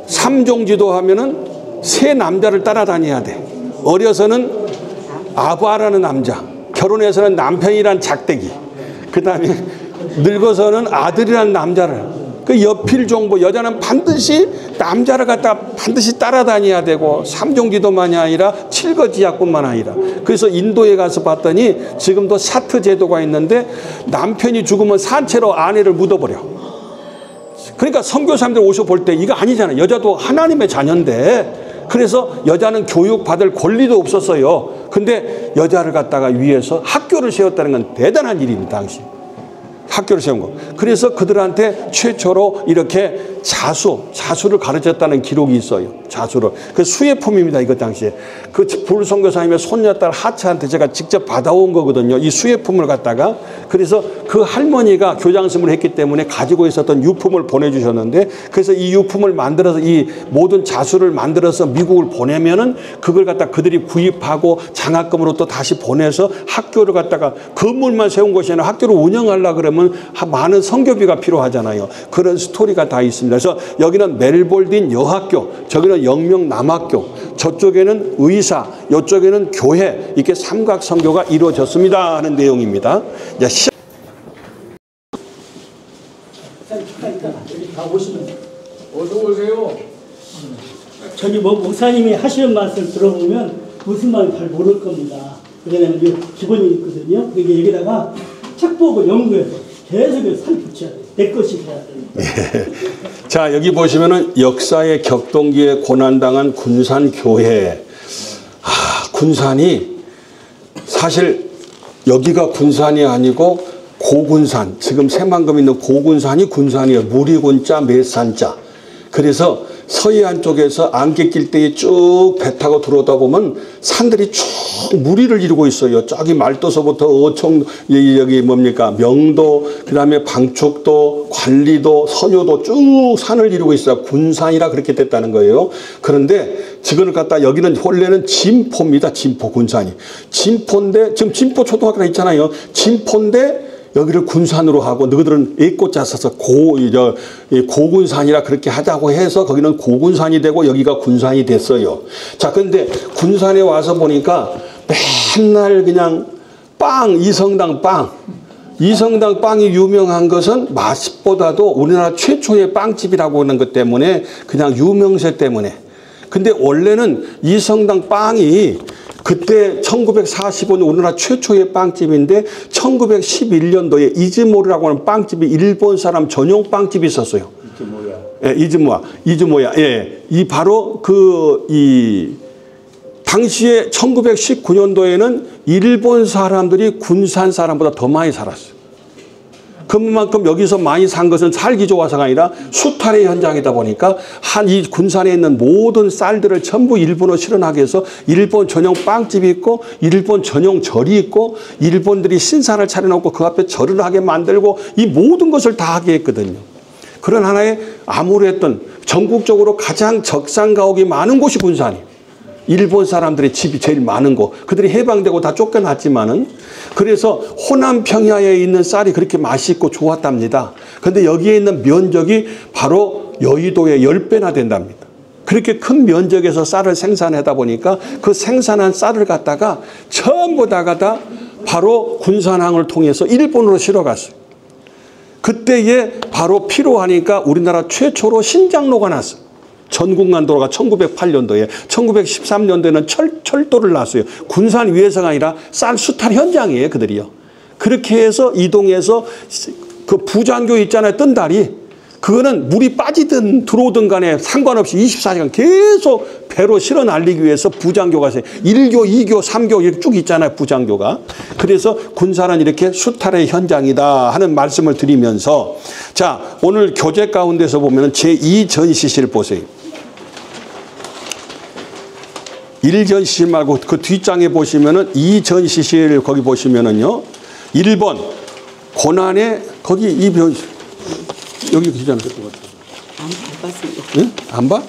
삼종지도 하면은 세 남자를 따라다녀야 돼. 어려서는 아바라는 남자, 결혼해서는 남편이란 작대기, 그 다음에 늙어서는 아들이란 남자를, 그 여필 정보, 여자는 반드시 남자를 갖다 반드시 따라다녀야 되고 삼종지도만이 아니라 칠거지약뿐만 아니라. 그래서 인도에 가서 봤더니 지금도 사트 제도가 있는데 남편이 죽으면 산채로 아내를 묻어버려. 그러니까 선교사님들 오셔 볼 때 이거 아니잖아요. 여자도 하나님의 자녀인데. 그래서 여자는 교육받을 권리도 없었어요. 근데 여자를 갖다가 위해서 학교를 세웠다는 건 대단한 일입니다. 당시. 학교를 세운 거. 그래서 그들한테 최초로 이렇게 자수를 가르쳤다는 기록이 있어요. 자수를. 그 수예품입니다. 이거 당시에. 그 불선교사님의 손녀딸 하차한테 제가 직접 받아온 거거든요. 이 수예품을 갖다가. 그래서 그 할머니가 교장선생을 했기 때문에 가지고 있었던 유품을 보내주셨는데, 그래서 이 유품을 만들어서 이 모든 자수를 만들어서 미국을 보내면은 그걸 갖다 그들이 구입하고 장학금으로 또 다시 보내서 학교를 갖다가 건물만 세운 것이 아니라 학교를 운영하려고 그러면 많은 선교비가 필요하잖아요. 그런 스토리가 다 있습니다. 그래서 여기는 멜볼딘 여학교, 저기는 영명 남학교, 저쪽에는 의사, 이쪽에는 교회, 이렇게 삼각 선교가 이루어졌습니다 하는 내용입니다. 이제 다 오시면 어서 오세요. 저기 목사님이 하시는 말씀 들어보면 무슨 말인지 잘 모를 겁니다. 왜냐하면 기본이 있거든요. 그게 여기다가 책 보고 연구해서 계속 살 붙여야 돼요. 내 것이 돼야 돼요. 자, 여기 보시면은 역사의 격동기에 고난당한 군산교회. 군산이 사실 여기가 군산이 아니고 고군산, 지금 새만금 있는 고군산이 군산이에요. 무리군자, 매산자. 그래서 서해안 쪽에서 안개길대에 쭉 배 타고 들어오다 보면 산들이 쭉 무리를 이루고 있어요. 저기 말도서부터 어청, 여기 뭡니까, 명도, 그 다음에 방축도, 관리도, 선효도 쭉 산을 이루고 있어요. 군산이라 그렇게 됐다는 거예요. 그런데 지금을 갖다 여기는 원래는 진포입니다. 진포 군산이. 진포인데, 지금 진포 초등학교가 있잖아요. 진포인데 여기를 군산으로 하고 너희들은 애꽃자 써서 고군산이라 그렇게 하자고 해서 거기는 고군산이 되고 여기가 군산이 됐어요. 자, 그런데 군산에 와서 보니까 맨날 그냥 이성당 빵이 유명한 것은 맛보다도 우리나라 최초의 빵집이라고 하는 것 때문에 그냥 유명세 때문에. 근데 원래는 이성당 빵이 그때 1945년 우리나라 최초의 빵집인데 1911년도에 이즈모리라고 하는 빵집이 일본 사람 전용 빵집이 있었어요. 이즈모야. 예. 이 바로 당시에 1919년도에는 일본 사람들이 군산 사람보다 더 많이 살았어요. 그만큼 여기서 많이 산 것은 살기 좋아서가 아니라 수탈의 현장이다 보니까 이 군산에 있는 모든 쌀들을 전부 일본으로 실어나게 해서 일본 전용 빵집이 있고 일본 전용 절이 있고 일본들이 신사를 차려놓고 그 앞에 절을 하게 만들고 이 모든 것을 다 하게 했거든요. 그런 하나의 암울했던 전국적으로 가장 적산가옥이 많은 곳이 군산이에요. 일본 사람들의 집이 제일 많은 곳. 그들이 해방되고 다 쫓겨났지만은. 그래서 호남 평야에 있는 쌀이 그렇게 맛있고 좋았답니다. 그런데 여기에 있는 면적이 바로 여의도의 10배나 된답니다. 그렇게 큰 면적에서 쌀을 생산하다 보니까 그 생산한 쌀을 갖다가 전부 다 바로 군산항을 통해서 일본으로 실어갔어요. 그때에 바로 필요하니까 우리나라 최초로 신장로가 났어요. 전국간도로가 1908년도에 1913년도에는 철도를 놨어요. 군산 위에서가 아니라 쌀 수탈 현장이에요. 그들이요. 그렇게 해서 이동해서 그 부장교 있잖아요. 뜬다리. 그거는 물이 빠지든 들어오든 간에 상관없이 24시간 계속 배로 실어 날리기 위해서 부장교가 있어요. 1교, 2교, 3교 이렇게 쭉 있잖아요. 부장교가. 그래서 군산은 이렇게 수탈의 현장이다 하는 말씀을 드리면서 자, 오늘 교재 가운데서 보면 제2전시실 보세요. 1전시실 말고 그 뒷장에 보시면은 2전시실 거기 보시면은요. 1번 고난의 거기 여기 계시잖아요. 안 봤습니다. 응? 안 봐?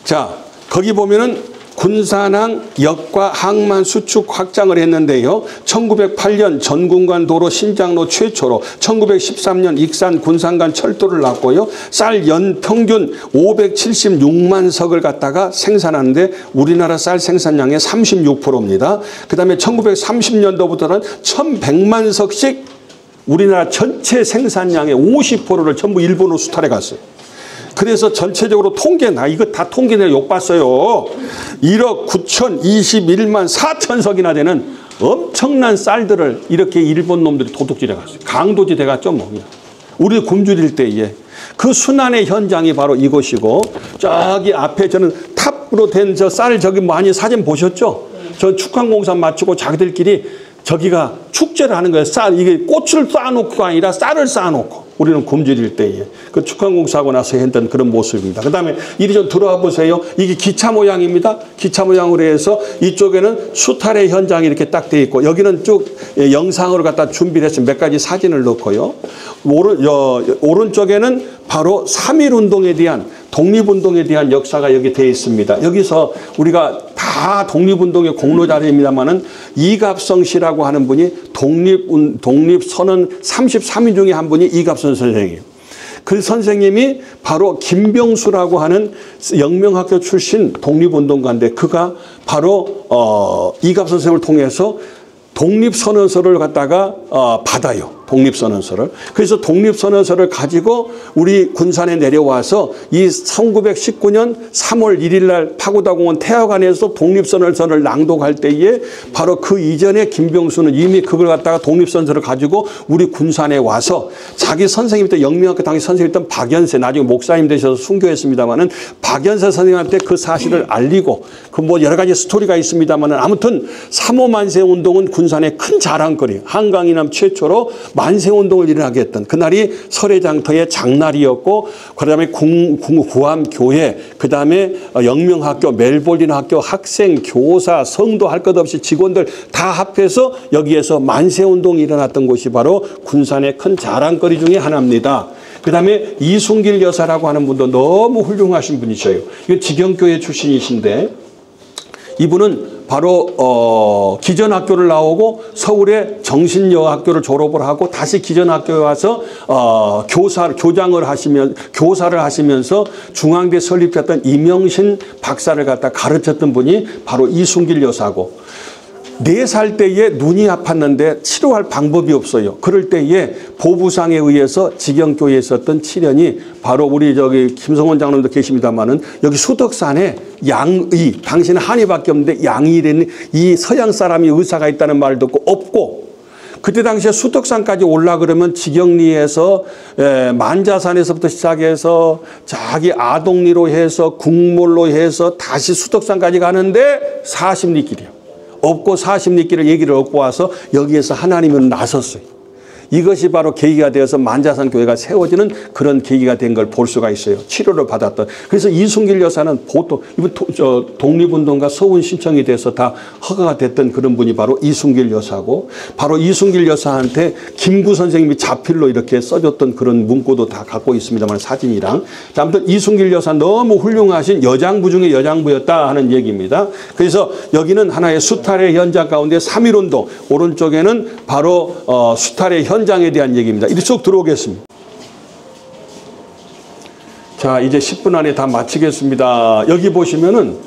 자, 거기 보면은 군산항 역과 항만 수축 확장을 했는데요. 1908년 전군간 도로 신장로 최초로 1913년 익산 군산간 철도를 놨고요. 쌀 연 평균 576만 석을 갖다가 생산하는데 우리나라 쌀 생산량의 36%입니다. 그 다음에 1930년도부터는 1100만 석씩 우리나라 전체 생산량의 50%를 전부 일본으로 수탈해 갔어요. 그래서 전체적으로 나 이거 다 통계 내가 욕 봤어요. 1억 9,021만 4천석이나 되는 엄청난 쌀들을 이렇게 일본 놈들이 도둑질해 갔어요. 강도지 돼갔죠, 뭐. 우리 굶주릴 때에. 그 순환의 현장이 바로 이곳이고, 저기 앞에 저는 탑으로 된 저 쌀 저기 많이 사진 보셨죠? 저 축항공사 마치고 자기들끼리 저기가 축제를 하는 거예요. 이게 꽃을 쌓아놓고가 아니라 쌀을 쌓아놓고. 우리는 굶주릴 때에 그 축항공사하고 나서 했던 그런 모습입니다. 그 다음에 이리 좀 들어와 보세요. 이게 기차 모양입니다. 기차 모양으로 해서 이쪽에는 수탈의 현장이 이렇게 딱 돼 있고 여기는 쭉 영상으로 갖다 준비를 했습니다. 몇 가지 사진을 넣고요. 오른쪽에는 바로 3.1운동에 대한 독립운동에 대한 역사가 여기 되어 있습니다. 여기서 우리가 다 독립운동의 공로자입니다만은 이갑성 씨라고 하는 분이 독립선언 33인 중에 한 분이 이갑성 선생이에요. 그 선생님이 바로 김병수라고 하는 영명학교 출신 독립운동가인데 그가 바로 이갑성 선생님을 통해서 독립선언서를 갖다가 받아요. 독립선언서를. 그래서 독립선언서를 가지고 우리 군산에 내려와서 이 1919년 3월 1일 날 파고다공원 태화관에서 독립선언서를 낭독할 때에 바로 그 이전에 김병수는 이미 그걸 갖다가 독립선언서를 가지고 우리 군산에 와서 자기 선생님 때 영명학교 당시 선생님이었던 박연세 나중에 목사님 되셔서 순교했습니다마는 박연세 선생님한테 그 사실을 알리고 그 뭐 여러 가지 스토리가 있습니다마는 아무튼 3.5 만세 운동은 군산의 큰 자랑거리 한강 이남 최초로 만세운동을 일어나게 했던 그날이 설해장터의 장날이었고 그다음에 구암교회 그다음에 영명학교 멜볼린 학교 학생 교사 성도 할 것 없이 직원들 다 합해서 여기에서 만세운동이 일어났던 곳이 바로 군산의 큰 자랑거리 중에 하나입니다. 그다음에 이순길 여사라고 하는 분도 너무 훌륭하신 분이셔요. 이거 직영교회 출신이신데 이분은 바로 기전학교를 나오고 서울의 정신여학교를 졸업을 하고 다시 기전학교에 와서 교사를 하시면서 중앙대 설립했던 이명신 박사를 갖다 가르쳤던 분이 바로 이순길 여사고 4살 때에 눈이 아팠는데 치료할 방법이 없어요. 그럴 때에 보부상에 의해서 직영교회에 있었던 치련이 바로 우리 저기 김성원 장로님도 계십니다만은 여기 수덕산에 양의 당신은 한의밖에 없는데 양의라는 이 서양 사람이 의사가 있다는 말을 듣고 없고 그때 당시에 수덕산까지 올라 그러면 직영리에서 만자산에서부터 시작해서 자기 아동리로 해서 국몰로 해서 다시 수덕산까지 가는데 40리 길이에요. 없고 40리길을 얘기를 얻고 와서 여기에서 하나님은 나섰어요. 이것이 바로 계기가 되어서 만자산 교회가 세워지는 그런 계기가 된 걸 볼 수가 있어요. 치료를 받았던. 그래서 이순길 여사는 보통 이분 독립운동가 서훈 신청이 돼서 다 허가가 됐던 그런 분이 바로 이순길 여사고 바로 이순길 여사한테 김구 선생님이 자필로 이렇게 써줬던 그런 문구도 다 갖고 있습니다만 사진이랑. 아무튼 이순길 여사 너무 훌륭하신 여장부 중에 여장부였다 하는 얘기입니다. 그래서 여기는 하나의 수탈의 현장 가운데 3.1운동 오른쪽에는 바로 수탈의 현장에 대한 얘기입니다. 이리 쭉 들어오겠습니다. 자, 이제 10분 안에 다 마치겠습니다. 여기 보시면은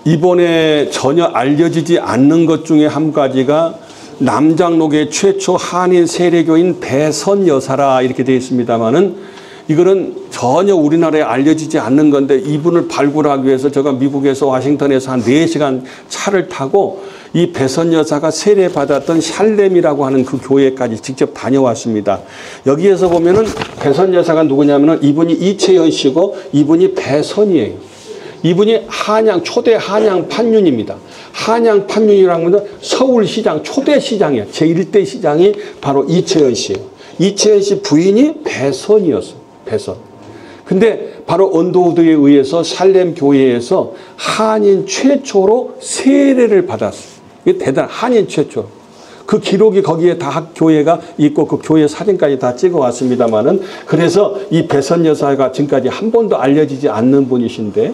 이번에 전혀 알려지지 않는 것 중에 한 가지가 남장로계 최초 한인 세례교인 배선 여사라 이렇게 되어 있습니다만은 이거는 전혀 우리나라에 알려지지 않는 건데 이분을 발굴하기 위해서 제가 미국에서 와싱턴에서 한 4시간 차를 타고 이 배선 여사가 세례받았던 샬렘이라고 하는 그 교회까지 직접 다녀왔습니다. 여기에서 보면은 배선 여사가 누구냐면은 이분이 이채연 씨고 이분이 배선이에요. 이분이 초대 한양 판윤입니다. 한양 판윤이라는 것은 서울시장 초대 시장이에요. 제1대 시장이 바로 이채연 씨예요. 이채연 씨 부인이 배선이었어요. 배선. 근데 바로 언더우드에 의해서 살렘 교회에서 한인 최초로 세례를 받았어요. 이게 대단한 한인 최초. 그 기록이 거기에 다 교회가 있고 그 교회 사진까지 다 찍어왔습니다만은 그래서 이 배선 여사가 지금까지 한 번도 알려지지 않는 분이신데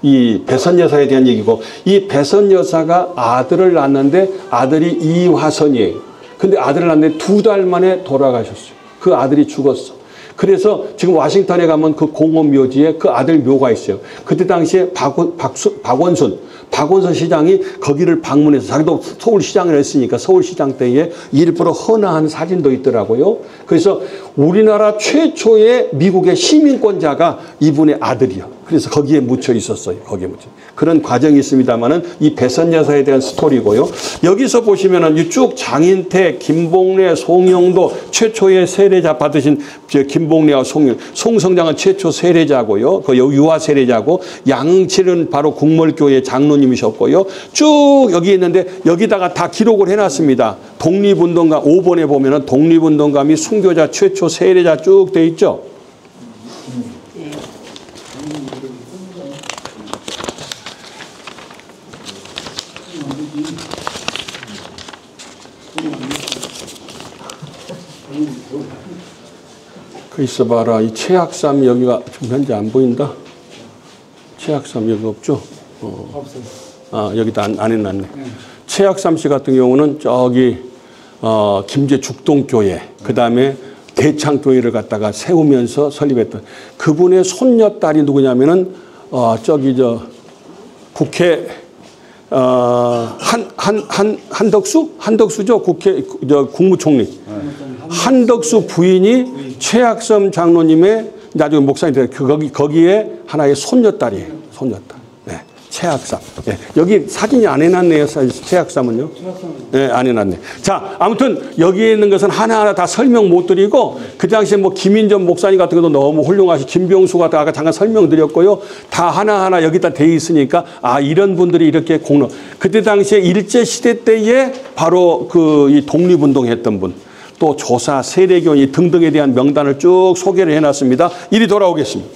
이 배선 여사에 대한 얘기고 이 배선 여사가 아들을 낳았는데 아들이 이화선이에요. 근데 아들을 낳았는데 2달 만에 돌아가셨어요. 그 아들이 죽었어. 그래서 지금 워싱턴에 가면 그 공원 묘지에 그 아들 묘가 있어요. 그때 당시에 박원순 시장이 거기를 방문해서 자기도 서울시장을 했으니까 서울시장 때에 일부러 헌화한 사진도 있더라고요. 그래서 우리나라 최초의 미국의 시민권자가 이분의 아들이요. 그래서 거기에 묻혀 있었어요. 거기에 묻혀. 그런 과정이 있습니다만은 이 배선 여사에 대한 스토리고요. 여기서 보시면은 쭉 장인태, 김봉래, 송영도 최초의 세례자 받으신 김봉래와 송성장은 최초 세례자고요. 그 유아 세례자고 양응칠은 바로 국몰교회 장로님이셨고요. 쭉 여기 있는데 여기다가 다 기록을 해놨습니다. 독립운동가 5번에 보면은 독립운동가 및 순교자 최초 세례자 쭉 돼 있죠. 그 있어봐라. 이 최학삼 여기가 지금 현재 안 보인다. 최학삼 여기 없죠? 없어요. 아 여기다 안 해놨네. 최학삼 씨 같은 경우는 저기 김제 죽동교회 그 다음에 대창교회를 갖다가 세우면서 설립했던 그분의 손녀딸이 누구냐면은 저기 저 국회 한덕수죠. 국회 국무총리. 한덕수 부인이 최학삼 장로님의 나중에 목사님 되는 거기에 하나의 손녀딸이에요. 손녀딸. 네. 최학삼. 네. 여기 사진이 안 해놨네요. 최학삼은요. 네, 안 해놨네. 자, 아무튼 여기에 있는 것은 하나하나 다 설명 못 드리고 그 당시에 뭐 김인전 목사님 같은 것도 너무 훌륭하시 김병수 같은 아까 잠깐 설명드렸고요. 다 하나하나 여기다 돼 있으니까 아 이런 분들이 이렇게 공로. 그때 당시에 일제시대 때에 바로 그 이 독립운동했던 분. 또 조사, 세례교인 등등에 대한 명단을 쭉 소개를 해놨습니다. 이리 돌아오겠습니다.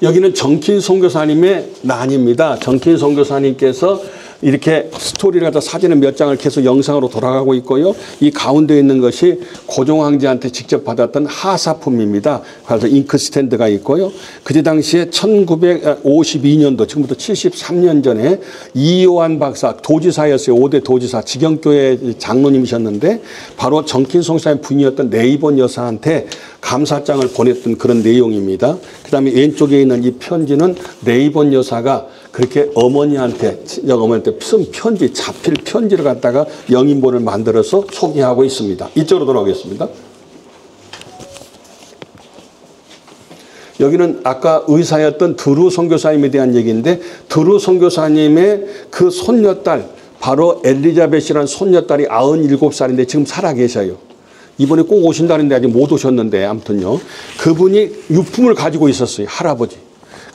여기는 정킨 선교사님의 난입니다. 정킨 선교사님께서 이렇게 스토리를 갖다 사진을 몇 장을 계속 영상으로 돌아가고 있고요. 이 가운데 있는 것이 고종황제한테 직접 받았던 하사품입니다. 그래서 잉크 스탠드가 있고요. 그때 당시에 1952년도 지금부터 73년 전에 이요한 박사 도지사였어요. 5대 도지사 지경교회 장로님이셨는데 바로 정킨 선교사님 부인이었던 네이번 여사한테 감사장을 보냈던 그런 내용입니다. 그 다음에 왼쪽에 있는 이 편지는 네이번 여사가 그렇게 어머니한테 쓴 편지, 자필 편지를 갖다가 영인본을 만들어서 소개하고 있습니다. 이쪽으로 돌아오겠습니다. 여기는 아까 의사였던 드루 선교사님에 대한 얘기인데 드루 선교사님의 그 손녀딸 바로 엘리자벳이라는 손녀딸이 97살인데 지금 살아계셔요. 이번에 꼭 오신다는데 아직 못 오셨는데 아무튼요. 그분이 유품을 가지고 있었어요. 할아버지.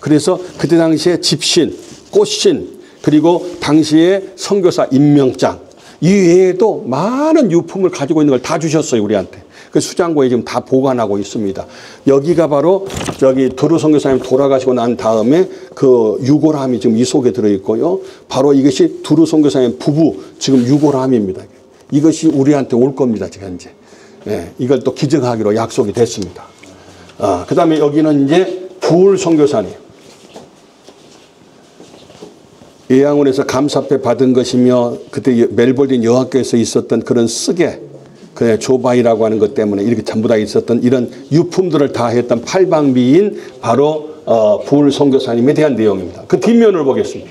그래서 그때 당시에 집신, 꽃신 그리고 당시에 선교사 임명장 이 외에도 많은 유품을 가지고 있는 걸 다 주셨어요. 우리한테. 그 수장고에 지금 다 보관하고 있습니다. 여기가 바로 저기 드루 선교사님 돌아가시고 난 다음에 그 유골함이 지금 이 속에 들어있고요. 바로 이것이 드루 선교사님 부부 지금 유골함입니다. 이것이 우리한테 올 겁니다. 지금 현재. 네, 이걸 또 기증하기로 약속이 됐습니다. 그 다음에 여기는 이제 부울 선교사님. 예양원에서 감사패 받은 것이며 그때 멜버른 여학교에서 있었던 그런 쓰게 그 조바이라고 하는 것 때문에 이렇게 전부 다 있었던 이런 유품들을 다 했던 팔방미인 바로 부울 선교사님에 대한 내용입니다. 그 뒷면을 보겠습니다.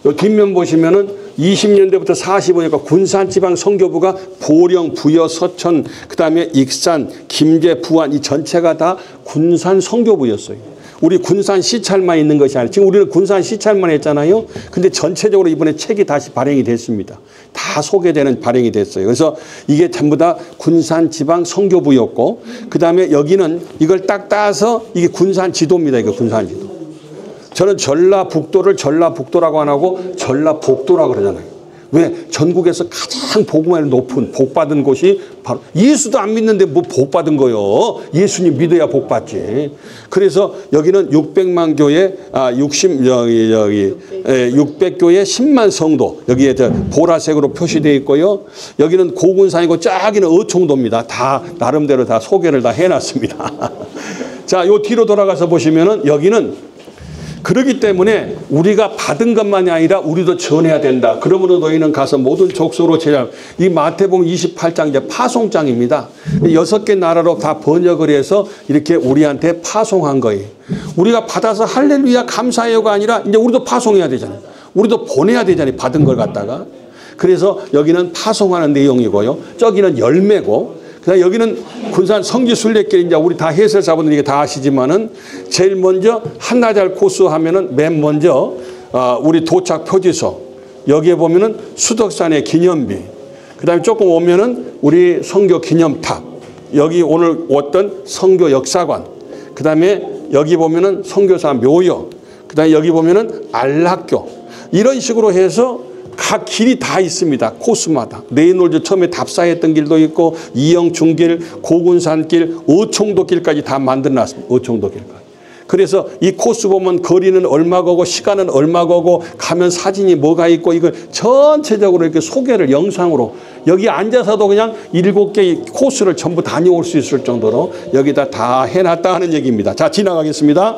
이 뒷면 보시면은 20년대부터 45년까 군산지방 선교부가 보령, 부여, 서천, 그 다음에 익산, 김제, 부안 이 전체가 다 군산 선교부였어요. 우리 군산 시찰만 있는 것이 아니라 지금 우리는 군산 시찰만 했잖아요. 근데 전체적으로 이번에 책이 다시 발행이 됐습니다. 다 소개되는 발행이 됐어요. 그래서 이게 전부 다 군산 지방 선교부였고 그 다음에 여기는 이걸 딱 따서 이게 군산 지도입니다. 이거 군산 지도. 저는 전라북도를 전라북도라고 안 하고 전라복도라고 그러잖아요. 왜? 전국에서 가장 복음이 높은 복받은 곳이 바로 예수도 안 믿는데 뭐 복받은 거요. 예수님 믿어야 복받지. 그래서 여기는 600만 교회 600교회 10만 성도 여기에 보라색으로 표시되어 있고요. 여기는 고군산이고 저기는 어촌도입니다. 다 나름대로 다 소개를 다 해놨습니다. 자, 요 뒤로 돌아가서 보시면은 여기는 그렇기 때문에 우리가 받은 것만이 아니라 우리도 전해야 된다. 그러므로 너희는 가서 모든 족속으로 제자. 이 마태복음 28장 이제 파송장입니다. 6개 나라로 다 번역을 해서 이렇게 우리한테 파송한 거예요. 우리가 받아서 할렐루야 감사해요가 아니라 이제 우리도 파송해야 되잖아요. 우리도 보내야 되잖아요. 받은 걸 갖다가. 그래서 여기는 파송하는 내용이고요. 저기는 열매고 그다음 여기는 군산 성지순례길, 이제 우리 다 해설사분들이 다 아시지만은 제일 먼저 한나절 코스 하면은 맨 먼저 우리 도착 표지소, 여기에 보면은 수덕산의 기념비, 그다음에 조금 오면은 우리 성교 기념탑, 여기 오늘 왔던 성교 역사관, 그다음에 여기 보면은 선교사 묘역, 그다음에 여기 보면은 안락교, 이런 식으로 해서 각 길이 다 있습니다. 코스마다. 내인월드 처음에 답사했던 길도 있고 이영중길, 고군산길, 어총도길까지 다 만들어놨습니다. 어총도길까지. 그래서 이 코스 보면 거리는 얼마 거고 시간은 얼마 거고 가면 사진이 뭐가 있고 이걸 전체적으로 이렇게 소개를 영상으로, 여기 앉아서도 그냥 7개의 코스를 전부 다녀올 수 있을 정도로 여기다 다 해놨다 하는 얘기입니다. 자, 지나가겠습니다.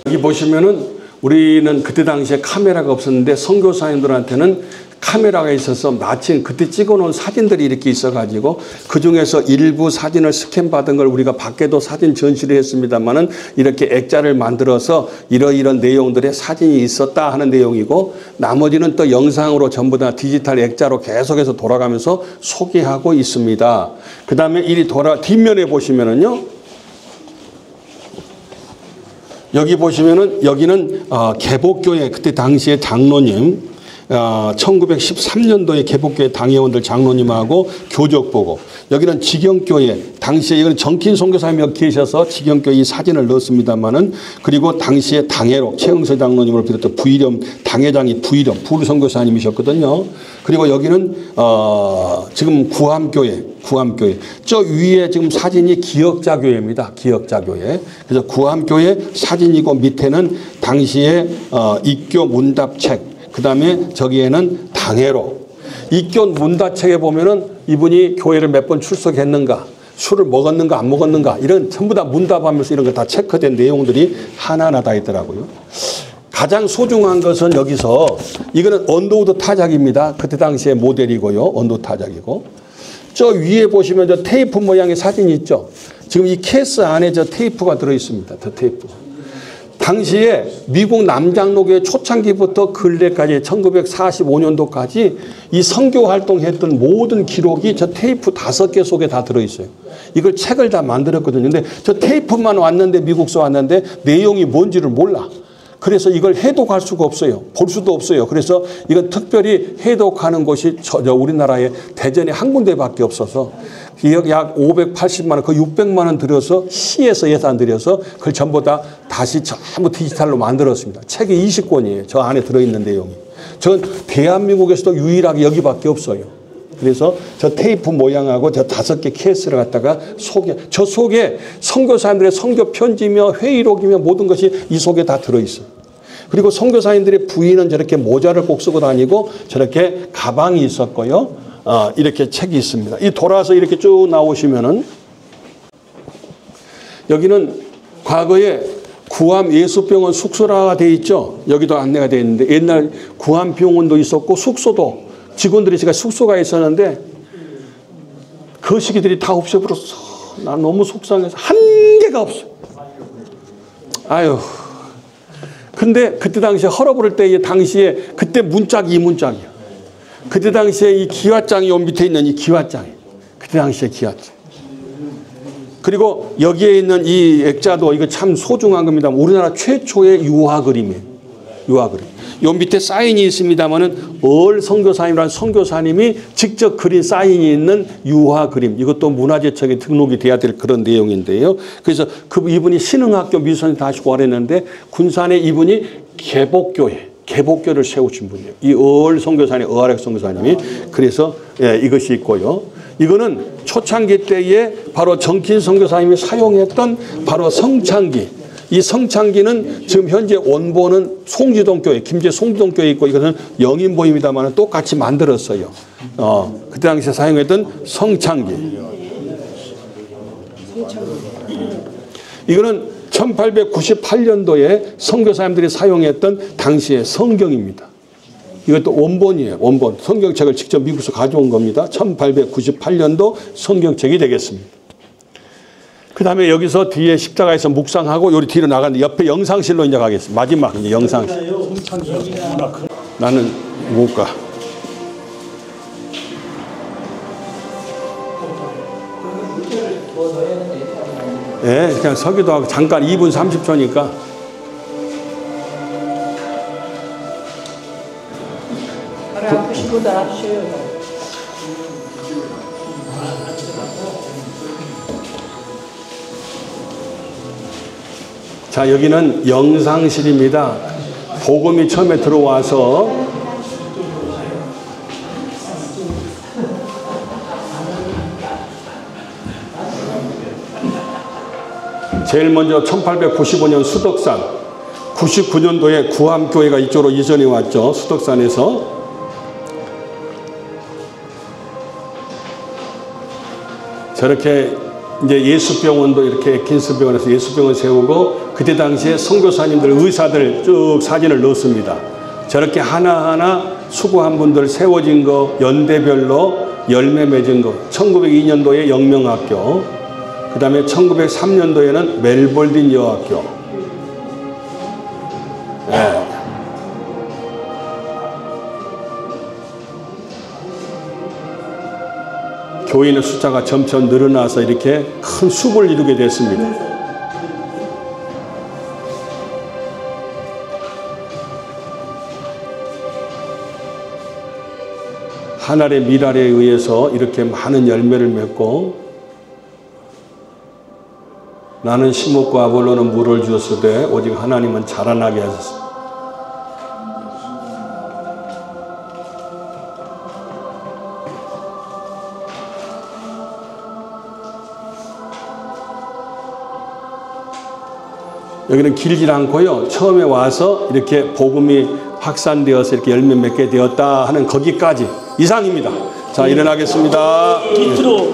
여기 보시면은 우리는 그때 당시에 카메라가 없었는데 선교사님들한테는 카메라가 있어서 마침 그때 찍어놓은 사진들이 이렇게 있어가지고 그중에서 일부 사진을 스캔받은 걸 우리가 밖에도 사진 전시를 했습니다만은 이렇게 액자를 만들어서 이런 내용들의 사진이 있었다 하는 내용이고, 나머지는 또 영상으로 전부 다 디지털 액자로 계속해서 돌아가면서 소개하고 있습니다. 그 다음에 뒷면에 보시면은요, 여기 보시면은 여기는 개복교회 그때 당시에 장로님, 1913년도에 개복교회 당회원들 장로님하고 교적 보고, 여기는 직영교회, 당시에 이건 정킨 선교사님이 여기 계셔서 직영교회 이 사진을 넣었습니다만은, 그리고 당시에 당회로 최응서 장로님을 비롯해 부의령 당회장이 부의령 부르 선교사님이셨거든요. 그리고 여기는 지금 구암교회. 저 위에 지금 사진이 기역자교회입니다. 기역자교회. 그래서 구암교회 사진이고 밑에는 당시에 입교 문답책, 그 다음에 저기에는 당회로. 입교 문답책에 보면은 이분이 교회를 몇 번 출석했는가, 술을 먹었는가 안 먹었는가, 이런 전부 다 문답하면서 이런 거 다 체크된 내용들이 하나하나 다 있더라고요. 가장 소중한 것은 여기서 이거는 언더우드 타작입니다. 그때 당시의 모델이고요. 언더우드 타작이고. 저 위에 보시면 저 테이프 모양의 사진이 있죠. 지금 이 케이스 안에 저 테이프가 들어있습니다. 저 테이프. 당시에 미국 남장로교회 초창기부터 근래까지 1945년도까지 이 선교 활동했던 모든 기록이 저 테이프 5개 속에 다 들어있어요. 이걸 책을 다 만들었거든요. 근데 저 테이프만 왔는데, 미국서 왔는데 내용이 뭔지를 몰라. 그래서 이걸 해독할 수가 없어요. 볼 수도 없어요. 그래서 이건 특별히 해독하는 곳이 우리나라에 대전에 한 군데밖에 없어서 약 580만 원, 거의 600만 원 들여서 시에서 예산 들여서 그걸 전부 다 다시 전부 디지털로 만들었습니다. 책이 20권이에요. 저 안에 들어있는 내용이. 전 대한민국에서도 유일하게 여기밖에 없어요. 그래서 저 테이프 모양하고 저 5개 케이스를 갖다가 저 속에 선교사님들의 선교 편지며 회의록이며 모든 것이 이 속에 다 들어있어요. 그리고 선교사님들의 부인은 저렇게 모자를 꼭 쓰고 다니고 저렇게 가방이 있었고요. 이렇게 책이 있습니다. 이 돌아서 이렇게 쭉 나오시면은 여기는 과거에 구암 예수병원 숙소라가 돼 있죠. 여기도 안내가 돼 있는데 옛날 구암병원도 있었고 숙소도 직원들이 제가 숙소가 있었는데 거시기들이 다 없애버렸어. 난 너무 속상해서 한 개가 없어. 아유. 근데 그때 당시에 헐어버릴 때 당시에 그때 문짝이 이 문짝이야. 그때 당시에 이 기와장이 요 밑에 있는 이 기와장이. 그때 당시에 기와장. 그리고 여기에 있는 이 액자도 이거 참 소중한 겁니다. 우리나라 최초의 유화 그림이에요. 유화 그림. 요 밑에 사인이 있습니다만은 선교사님이라는 선교사님이 직접 그린 사인이 있는 유화 그림. 이것도 문화재청에 등록이 돼야 될 그런 내용인데요. 그래서 이분이 신흥학교 미선에 다시 구하랬는데 군산에 이분이 개복교를 세우신 분이에요. 이 선교사님, 어아렉 선교사님이. 그래서 이것이 있고요. 이거는 초창기 때에 바로 정킨 선교사님이 사용했던 바로 성창기. 이 성창기는 지금 현재 원본은 송지동교회, 김제 송지동교회 있고 이것은 영인보입니다만 똑같이 만들었어요. 그때 당시에 사용했던 성창기. 이거는 1898년도에 선교사님들이 사용했던 당시의 성경입니다. 이것도 원본이에요. 원본. 성경책을 직접 미국에서 가져온 겁니다. 1898년도 성경책이 되겠습니다. 그 다음에 여기서 뒤에 십자가에서 묵상하고 여기 뒤로 나가는데 옆에 영상실로 이제 가겠습니다. 마지막 이제 영상실. 나는 못 가. 예, 그냥 서기도 하고 잠깐 2분 30초니까. 아프시고도 하셔요. 자, 여기는 영상실입니다. 복음이 처음에 들어와서 제일 먼저 1895년 수덕산, 99년도에 구암교회가 이쪽으로 이전해 왔죠. 수덕산에서. 저렇게 이제 예수병원도 이렇게 긴스병원에서 예수병원 세우고 그때 당시에 선교사님들, 의사들 쭉 사진을 넣었습니다. 저렇게 하나하나 수고한 분들 세워진 거, 연대별로 열매 맺은 거. 1902년도에 영명학교, 그 다음에 1903년도에는 멜볼딘 여학교. 네. 교인의 숫자가 점점 늘어나서 이렇게 큰 숲을 이루게 됐습니다. 하늘의 미랄에 의해서 이렇게 많은 열매를 맺고, 나는 심었고 아볼로는 물을 주었으되 오직 하나님은 자라나게 하셨습니다. 여기는 길지 않고요. 처음에 와서 이렇게 복음이 확산되어서 이렇게 열매 맺게 되었다 하는 거기까지 이상입니다. 자, 일어나겠습니다. 밑으로